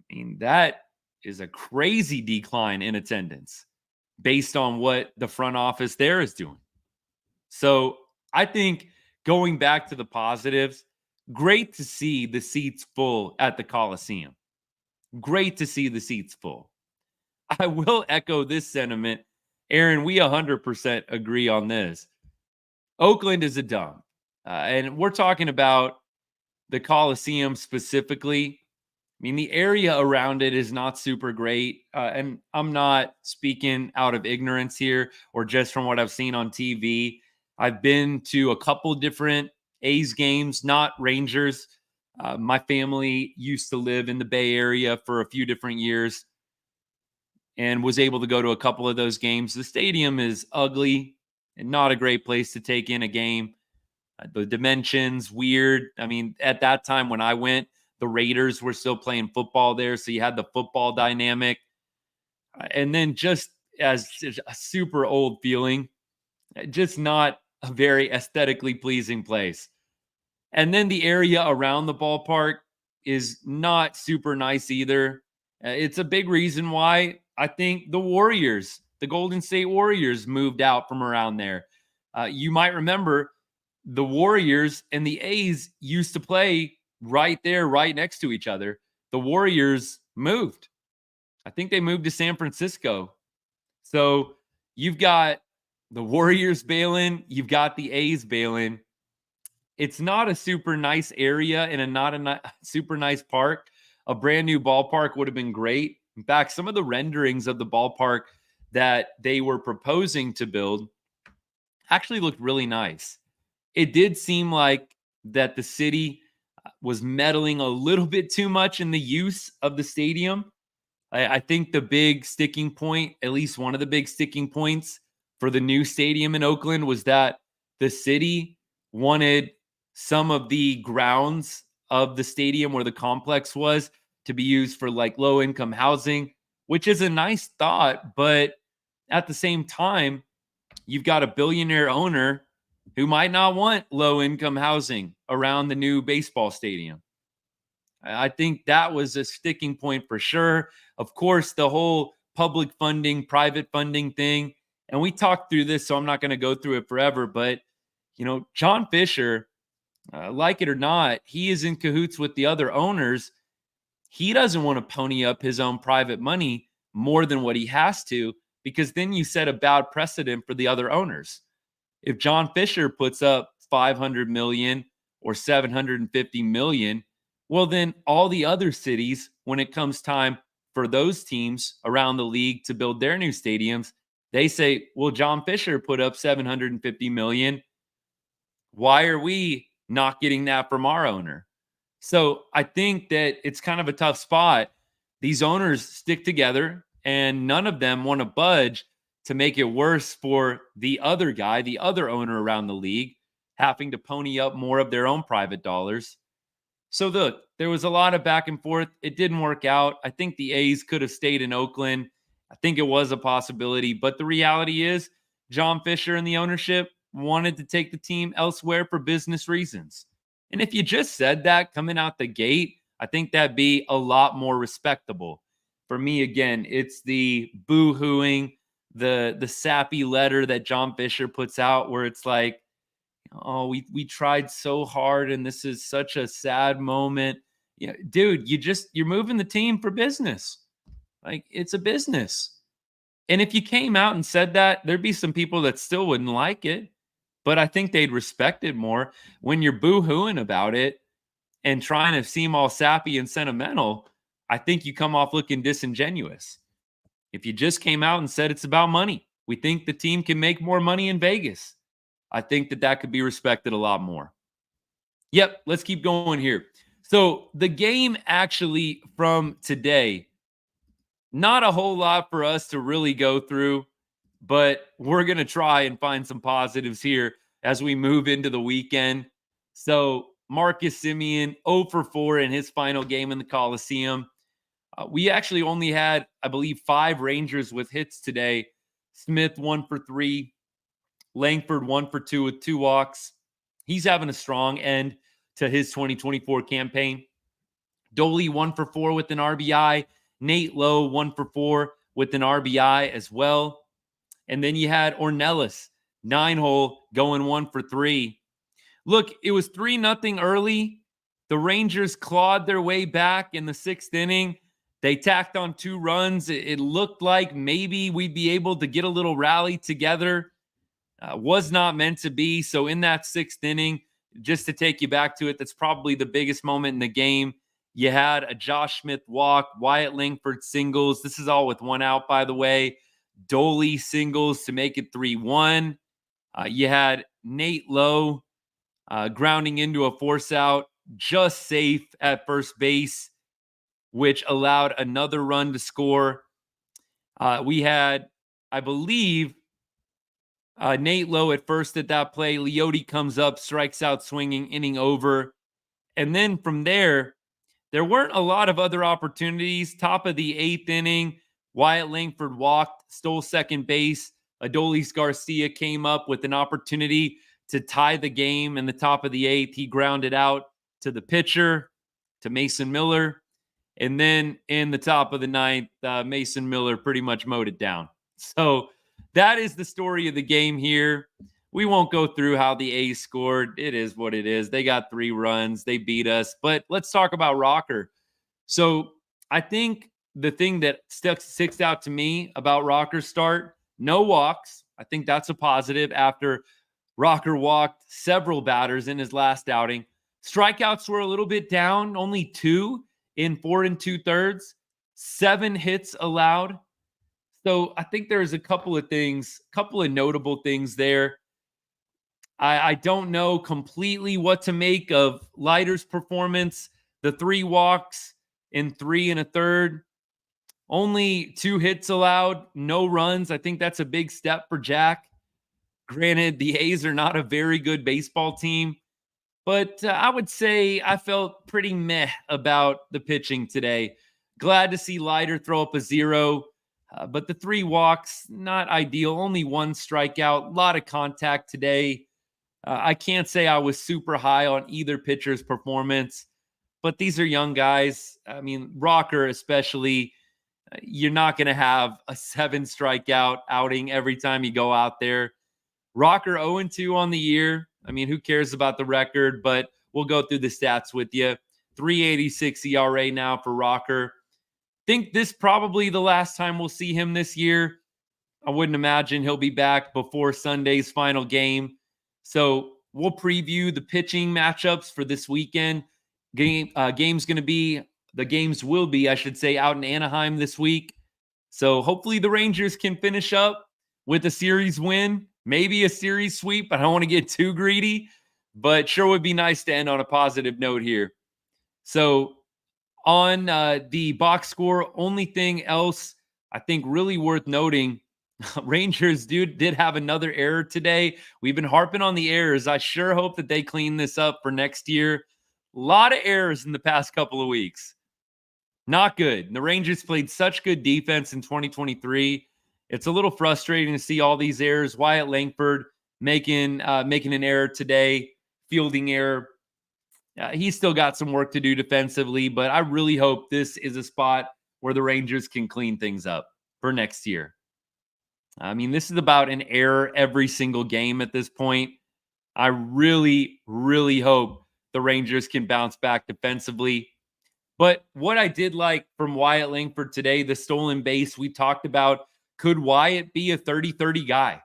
I mean, that is a crazy decline in attendance based on what the front office there is doing. So I think going back to the positives, great to see the seats full at the Coliseum. Great to see the seats full. I will echo this sentiment. Aaron, we 100% agree on this. Oakland is a dump. And we're talking about the Coliseum specifically. I mean, the area around it is not super great. And I'm not speaking out of ignorance here or just from what I've seen on TV. I've been to a couple different A's games, not Rangers. My family used to live in the Bay Area for a few different years and was able to go to a couple of those games. The stadium is ugly and not a great place to take in a game. The dimensions, weird. I mean, at that time when I went, the Raiders were still playing football there, so you had the football dynamic. And then just as a super old feeling, just not a very aesthetically pleasing place. And then the area around the ballpark is not super nice either. It's a big reason why I think the Warriors, the Golden State Warriors, moved out from around there. You might remember the Warriors and the A's used to play right there, right next to each other. The Warriors moved. I think they moved to San Francisco. So you've got the Warriors bailing, you've got the A's bailing. It's not a super nice area and not a super nice park. A brand new ballpark would have been great. In fact, some of the renderings of the ballpark that they were proposing to build actually looked really nice. It did seem like that the city was meddling a little bit too much in the use of the stadium. I think the big sticking point, at least one of the big sticking points for the new stadium in Oakland, was that the city wanted some of the grounds of the stadium where the complex was to be used for like low-income housing, which is a nice thought. But at the same time, you've got a billionaire owner who might not want low-income housing around the new baseball stadium. I think that was a sticking point for sure. Of course, the whole public funding, private funding thing, and we talked through this, so I'm not going to go through it forever, but, John Fisher, like it or not, he is in cahoots with the other owners. He doesn't want to pony up his own private money more than what he has to, because then you set a bad precedent for the other owners. If John Fisher puts up $500 million or $750 million, well, then all the other cities, when it comes time for those teams around the league to build their new stadiums, they say, well, John Fisher put up $750 million. Why are we not getting that from our owner? So I think that it's kind of a tough spot. These owners stick together and none of them want to budge to make it worse for the other guy, the other owner around the league, having to pony up more of their own private dollars. So look, there was a lot of back and forth. It didn't work out. I think the A's could have stayed in Oakland. I think it was a possibility, but the reality is John Fisher and the ownership wanted to take the team elsewhere for business reasons. And if you just said that coming out the gate, I think that'd be a lot more respectable. For me, again, it's the boo-hooing, the sappy letter that John Fisher puts out where it's like, oh, we tried so hard and this is such a sad moment. Yeah, dude, you're moving the team for business. Like, it's a business. And if you came out and said that, there'd be some people that still wouldn't like it, but I think they'd respect it more. When you're boo-hooing about it and trying to seem all sappy and sentimental, I think you come off looking disingenuous. If you just came out and said it's about money, we think the team can make more money in Vegas, I think that could be respected a lot more. Yep, let's keep going here. So the game actually from today, not a whole lot for us to really go through, but we're going to try and find some positives here as we move into the weekend. So Marcus Semien, 0 for 4 in his final game in the Coliseum. We actually only had, I believe, 5 Rangers with hits today. Smith, 1 for 3. Langford, 1 for 2 with 2 walks. He's having a strong end to his 2024 campaign. Doley, 1 for 4 with an RBI. Nate Lowe, 1 for 4 with an RBI as well. And then you had Ornelas, 9-hole, going 1 for 3. Look, it was 3-0 early. The Rangers clawed their way back in the 6th inning. They tacked on 2 runs. It looked like maybe we'd be able to get a little rally together. Was not meant to be. So in that 6th inning, just to take you back to it, that's probably the biggest moment in the game. You had a Josh Smith walk, Wyatt Langford singles. This is all with 1 out, by the way. Doley singles to make it 3-1. You had Nate Lowe grounding into a force out, just safe at first base, which allowed another run to score. We had, I believe, Nate Lowe at first at that play. Leote comes up, strikes out swinging, inning over. And then from there weren't a lot of other opportunities. Top of the 8th inning, Wyatt Langford walked, stole second base. Adolis Garcia came up with an opportunity to tie the game in the top of the 8th. He grounded out to the pitcher, to Mason Miller. And then in the top of the 9th, Mason Miller pretty much mowed it down. So that is the story of the game here. We won't go through how the A's scored. It is what it is. They got 3 runs. They beat us. But let's talk about Rocker. So I think the thing that sticks out to me about Rocker's start, no walks. I think that's a positive after Rocker walked several batters in his last outing. Strikeouts were a little bit down, only 2 in 4 2/3, 7 hits allowed. So I think there's a couple of notable things there. I don't know completely what to make of Leiter's performance. The 3 walks in 3 1/3. Only 2 hits allowed, no runs. I think that's a big step for Jack. Granted, the A's are not a very good baseball team, but I would say I felt pretty meh about the pitching today. Glad to see Leiter throw up a 0, but the 3 walks, not ideal. Only 1 strikeout, a lot of contact today. I can't say I was super high on either pitcher's performance, but these are young guys. I mean, Rocker especially, you're not going to have a 7 strikeout outing every time you go out there. Rocker 0-2 on the year. I mean, who cares about the record, but we'll go through the stats with you. 3.86 ERA now for Rocker. Think this probably the last time we'll see him this year. I wouldn't imagine he'll be back before Sunday's final game. So we'll preview the pitching matchups for this weekend. The games will be, I should say, out in Anaheim this week. So hopefully the Rangers can finish up with a series win, maybe a series sweep. I don't want to get too greedy, but sure would be nice to end on a positive note here. So on the box score, only thing else I think really worth noting, Rangers did have another error today. We've been harping on the errors. I sure hope that they clean this up for next year. A lot of errors in the past couple of weeks. Not good. The Rangers played such good defense in 2023. It's a little frustrating to see all these errors. Wyatt Langford making an error today, fielding error. He's still got some work to do defensively, but I really hope this is a spot where the Rangers can clean things up for next year. I mean, this is about an error every single game at this point. I really, really hope the Rangers can bounce back defensively. But what I did like from Wyatt Langford today, the stolen base we talked about, could Wyatt be a 30-30 guy?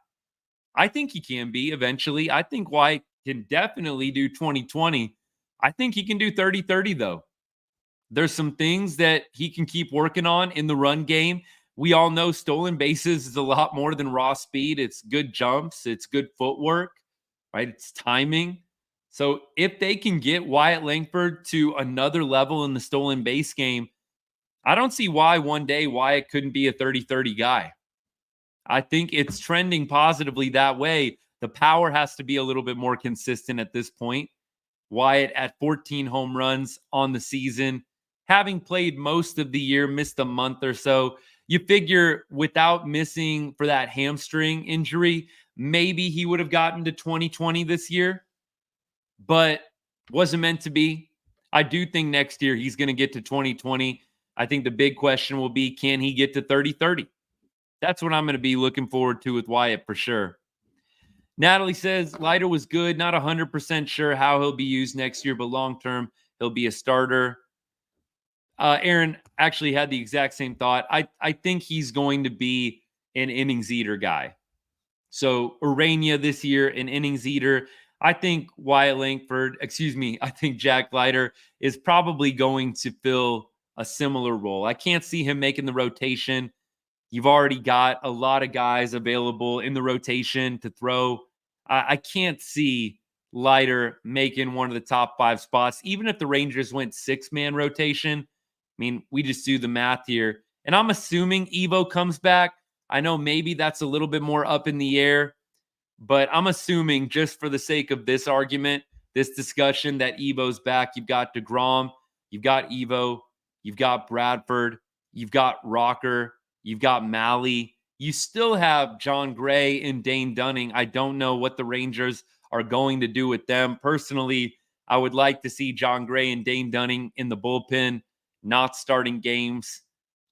I think he can be eventually. I think Wyatt can definitely do 20-20. I think he can do 30-30 though. There's some things that he can keep working on in the run game. We all know stolen bases is a lot more than raw speed. It's good jumps, it's good footwork, right? It's timing. So if they can get Wyatt Langford to another level in the stolen base game, I don't see why one day Wyatt couldn't be a 30-30 guy. I think it's trending positively that way. The power has to be a little bit more consistent at this point. Wyatt at 14 home runs on the season, having played most of the year, missed a month or so. You figure without missing for that hamstring injury, maybe he would have gotten to 20-20 this year, but wasn't meant to be. I do think next year he's going to get to 20-20. I think the big question will be, can he get to 30-30? That's what I'm going to be looking forward to with Wyatt for sure. Natalie says, Leiter was good. Not 100% sure how he'll be used next year, but long-term, he'll be a starter. Aaron actually had the exact same thought. I think he's going to be an innings eater guy. So Urania this year, an innings eater. I think I think Jack Leiter is probably going to fill a similar role. I can't see him making the rotation. You've already got a lot of guys available in the rotation to throw. I can't see Leiter making one of the top 5 spots, even if the Rangers went 6-man rotation. I mean, we just do the math here. And I'm assuming Evo comes back. I know maybe that's a little bit more up in the air, but I'm assuming just for the sake of this argument, this discussion, that Evo's back. You've got DeGrom, you've got Evo, you've got Bradford, you've got Rocker, you've got Malley. You still have John Gray and Dane Dunning. I don't know what the Rangers are going to do with them. Personally, I would like to see John Gray and Dane Dunning in the bullpen, not starting games.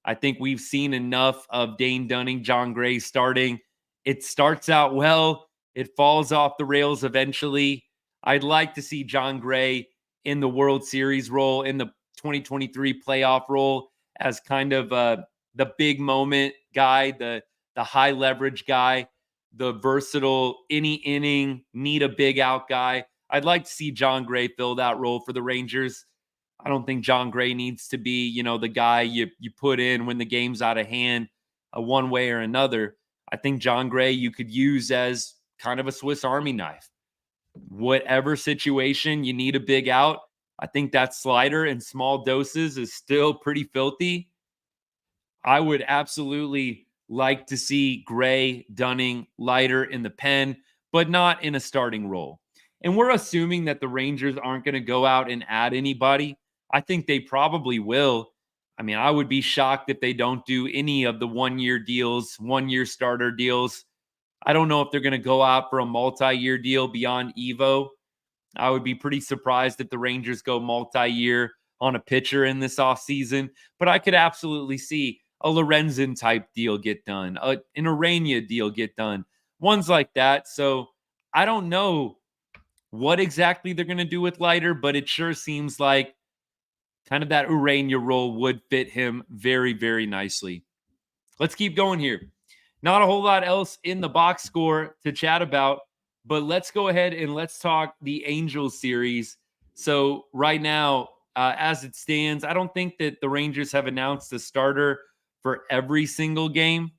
I think we've seen enough of Dane Dunning, John Gray starting. It starts out well. It falls off the rails eventually. I'd like to see John Gray in the World Series role, in the 2023 playoff role, as kind of the big moment guy, the high leverage guy, the versatile any inning, need a big out guy. I'd like to see John Gray fill that role for the Rangers. I don't think John Gray needs to be, the guy you put in when the game's out of hand, one way or another. I think John Gray you could use as kind of a Swiss Army knife. Whatever situation you need a big out, I think that slider in small doses is still pretty filthy. I would absolutely like to see Gray, Dunning, Leiter in the pen, but not in a starting role. And we're assuming that the Rangers aren't going to go out and add anybody. I think they probably will. I mean, I would be shocked if they don't do any of the one-year deals, one-year starter deals. I don't know if they're going to go out for a multi-year deal beyond Evo. I would be pretty surprised if the Rangers go multi-year on a pitcher in this offseason, but I could absolutely see a Lorenzen type deal get done, an Urania deal get done, ones like that. So I don't know what exactly they're going to do with Leiter, but it sure seems like kind of that Urania role would fit him very, very nicely. Let's keep going here. Not a whole lot else in the box score to chat about, but let's go ahead and let's talk the Angels series. So right now, as it stands, I don't think that the Rangers have announced a starter for every single game,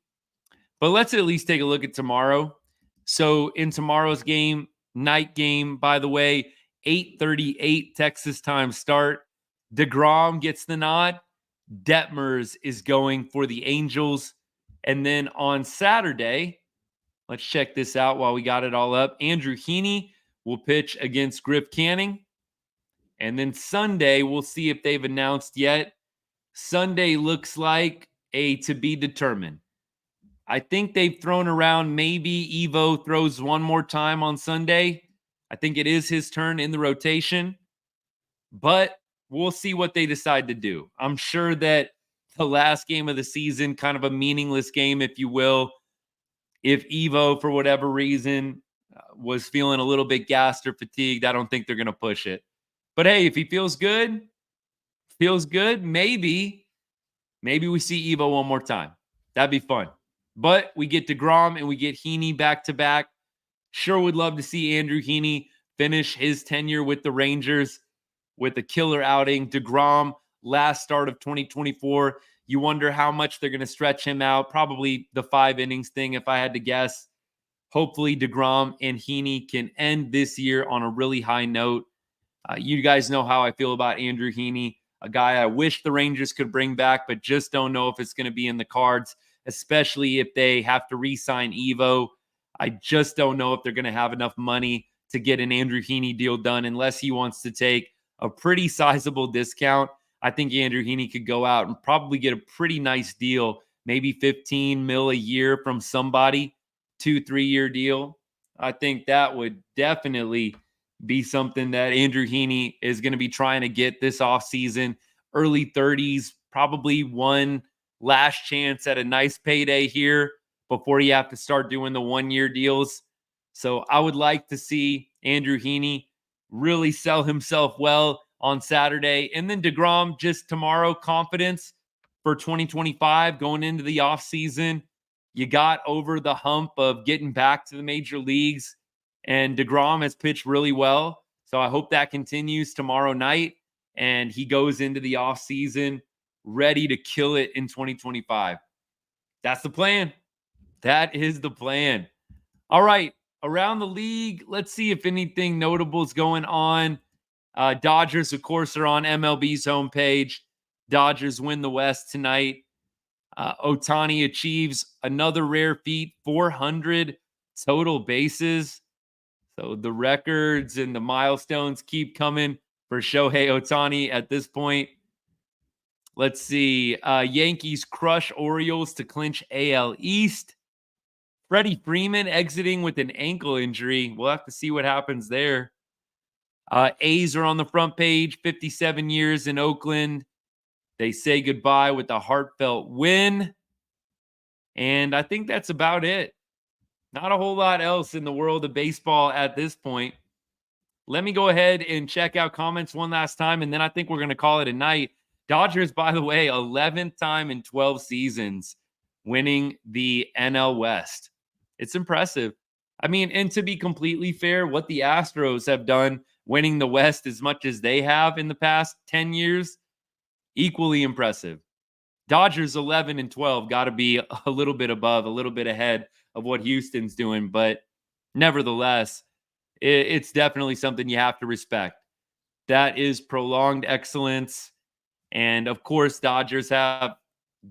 but let's at least take a look at tomorrow. So in tomorrow's game, night game, by the way, 8:38 Texas time start. DeGrom gets the nod. Detmers is going for the Angels. And then on Saturday, let's check this out while we got it all up. Andrew Heaney will pitch against Griff Canning. And then Sunday, we'll see if they've announced yet. Sunday looks like a to be determined. I think they've thrown around maybe Evo throws one more time on Sunday. I think it is his turn in the rotation. But we'll see what they decide to do. I'm sure that the last game of the season, kind of a meaningless game, if you will, if Evo, for whatever reason, was feeling a little bit gassed or fatigued, I don't think they're going to push it. But hey, if he feels good, maybe we see Evo one more time. That'd be fun. But we get DeGrom and we get Heaney back-to-back. Sure would love to see Andrew Heaney finish his tenure with the Rangers with a killer outing. DeGrom, last start of 2024. You wonder how much they're going to stretch him out. Probably the 5 innings thing, if I had to guess. Hopefully, DeGrom and Heaney can end this year on a really high note. You guys know how I feel about Andrew Heaney, a guy I wish the Rangers could bring back, but just don't know if it's going to be in the cards, especially if they have to re-sign Evo. I just don't know if they're going to have enough money to get an Andrew Heaney deal done unless he wants to take a pretty sizable discount. I think Andrew Heaney could go out and probably get a pretty nice deal, maybe 15 mil a year from somebody, 2-3 year deal. I think that would definitely be something that Andrew Heaney is going to be trying to get this offseason. Early 30s, probably one last chance at a nice payday here before you have to start doing the 1-year deals. So I would like to see Andrew Heaney really sell himself well on Saturday. And then DeGrom just tomorrow, confidence for 2025 going into the offseason. You got over the hump of getting back to the major leagues, and DeGrom has pitched really well. So I hope that continues tomorrow night, and he goes into the offseason ready to kill it in 2025. That's the plan. That is the plan. All right. Around the league, let's see if anything notable is going on. Dodgers, of course, are on MLB's homepage. Dodgers win the West tonight. Ohtani achieves another rare feat, 400 total bases. So the records and the milestones keep coming for Shohei Ohtani at this point. Let's see. Yankees crush Orioles to clinch AL East. Freddie Freeman exiting with an ankle injury. We'll have to see what happens there. A's are on the front page, 57 years in Oakland. They say goodbye with a heartfelt win. And I think that's about it. Not a whole lot else in the world of baseball at this point. Let me go ahead and check out comments one last time, and then I think we're going to call it a night. Dodgers, by the way, 11th time in 12 seasons winning the NL West. It's impressive. I mean, and to be completely fair, what the Astros have done winning the West as much as they have in the past 10 years, equally impressive. Dodgers 11 and 12 got to be a little bit above, a little bit ahead of what Houston's doing. But nevertheless, it's definitely something you have to respect. That is prolonged excellence. And of course, Dodgers have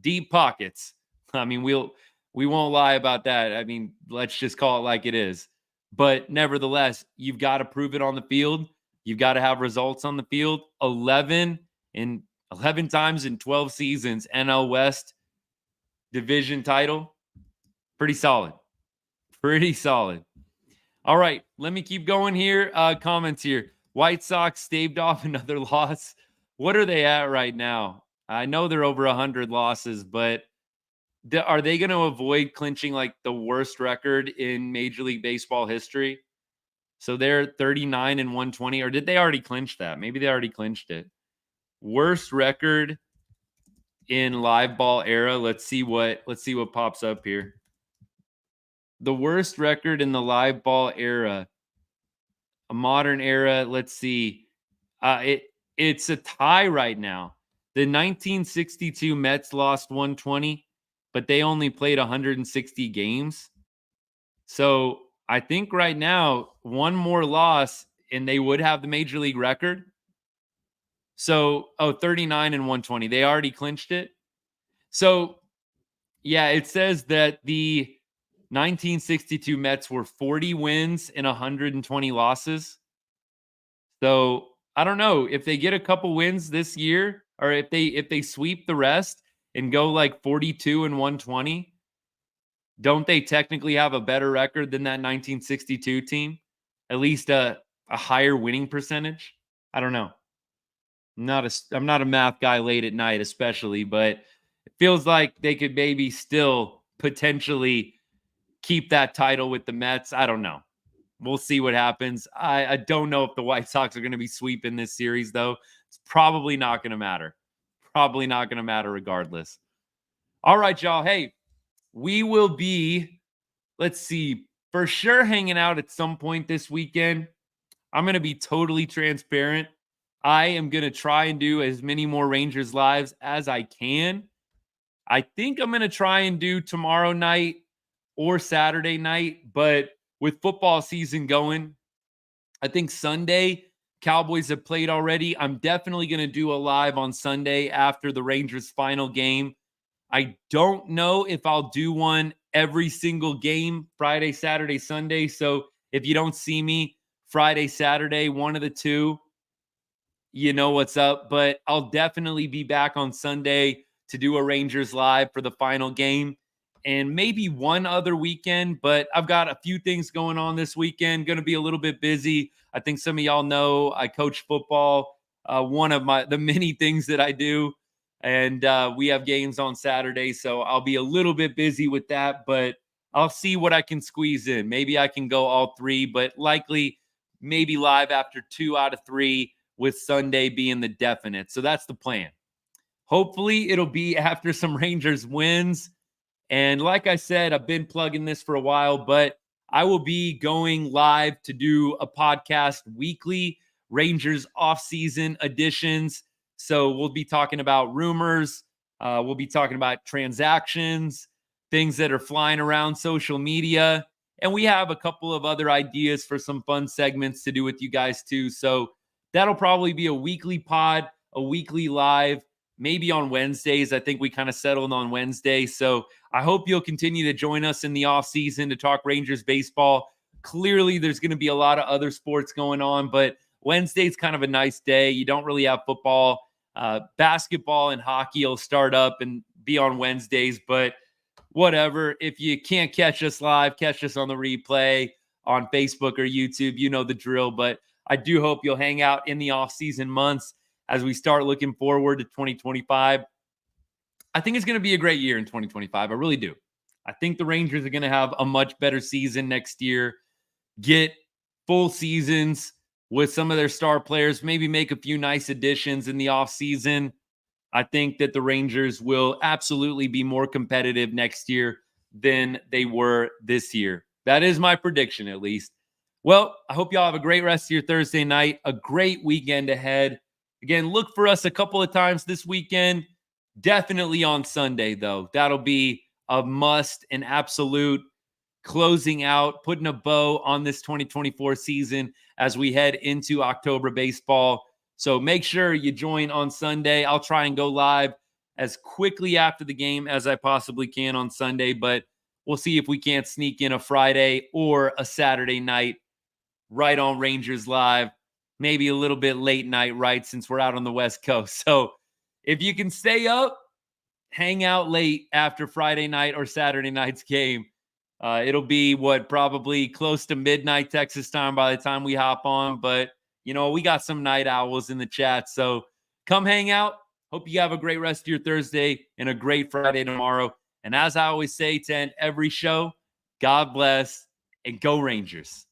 deep pockets. I mean, we won't lie about that. I mean, let's just call it like it is. But nevertheless, you've got to prove it on the field. You've got to have results on the field. 11 times in 12 seasons, NL West division title. Pretty solid. Pretty solid. All right, let me keep going here. Comments here. White Sox staved off another loss. What are they at right now? I know they're over 100 losses, but are they going to avoid clinching like the worst record in Major League Baseball history? So they're 39 and 120, or did they already clinch that? Maybe they already clinched it. Worst record in live ball era. Let's see what pops up here. The worst record in the live ball era, a modern era. Let's see. It's a tie right now. The 1962 Mets lost 120, but they only played 160 games. So I think right now, one more loss and they would have the major league record. So, 39 and 120. They already clinched it. So, yeah, it says that the 1962 Mets were 40 wins and 120 losses. So, I don't know if they get a couple wins this year or if they sweep the rest and go like 42 and 120, don't they technically have a better record than that 1962 team? At least a higher winning percentage? I don't know. I'm not a math guy late at night, especially, but it feels like they could maybe still potentially keep that title with the Mets. I don't know. We'll see what happens. I don't know if the White Sox are going to be sweeping this series, though. It's probably not going to matter. Probably not going to matter regardless. All right, y'all. Hey, we will be, let's see, for sure hanging out at some point this weekend. I'm going to be totally transparent. I am going to try and do as many more Rangers lives as I can. I think I'm going to try and do tomorrow night or Saturday night, but with football season going, I think Sunday, Cowboys have played already. I'm definitely going to do a live on Sunday after the Rangers' final game. I don't know if I'll do one every single game, Friday, Saturday, Sunday. So if you don't see me Friday, Saturday, one of the two, you know what's up. But I'll definitely be back on Sunday to do a Rangers live for the final game and maybe one other weekend. But I've got a few things going on this weekend. Going to be a little bit busy. I think some of y'all know I coach football. One of the many things that I do. And we have games on Saturday. So I'll be a little bit busy with that, but I'll see what I can squeeze in. Maybe I can go all three, but likely maybe live after 2 out of 3 with Sunday being the definite. So that's the plan. Hopefully it'll be after some Rangers wins. And like I said, I've been plugging this for a while, but I will be going live to do a podcast weekly, Rangers off-season editions. So we'll be talking about rumors. We'll be talking about transactions, things that are flying around social media. And we have a couple of other ideas for some fun segments to do with you guys too. So that'll probably be a weekly pod, a weekly live, maybe on Wednesdays. I think we kind of settled on Wednesday. So I hope you'll continue to join us in the offseason to talk Rangers baseball. Clearly, there's going to be a lot of other sports going on, but Wednesday's kind of a nice day. You don't really have football. Basketball and hockey will start up and be on Wednesdays, but whatever. If you can't catch us live, catch us on the replay on Facebook or YouTube. You know the drill, but I do hope you'll hang out in the off-season months as we start looking forward to 2025. I think it's going to be a great year in 2025. I really do. I think the Rangers are going to have a much better season next year, get full seasons with some of their star players, maybe make a few nice additions in the offseason. I think that the Rangers will absolutely be more competitive next year than they were this year. That is my prediction, at least. Well, I hope y'all have a great rest of your Thursday night, a great weekend ahead. Again, look for us a couple of times this weekend. Definitely on Sunday, though. That'll be a must, an absolute closing out, putting a bow on this 2024 season as we head into October baseball. So make sure you join on Sunday. I'll try and go live as quickly after the game as I possibly can on Sunday, but we'll see if we can't sneak in a Friday or a Saturday night right on Rangers Live. Maybe a little bit late night, right, since we're out on the West Coast. So if you can stay up, hang out late after Friday night or Saturday night's game. It'll be probably close to midnight Texas time by the time we hop on. But, we got some night owls in the chat. So come hang out. Hope you have a great rest of your Thursday and a great Friday tomorrow. And as I always say to end every show, God bless and go Rangers.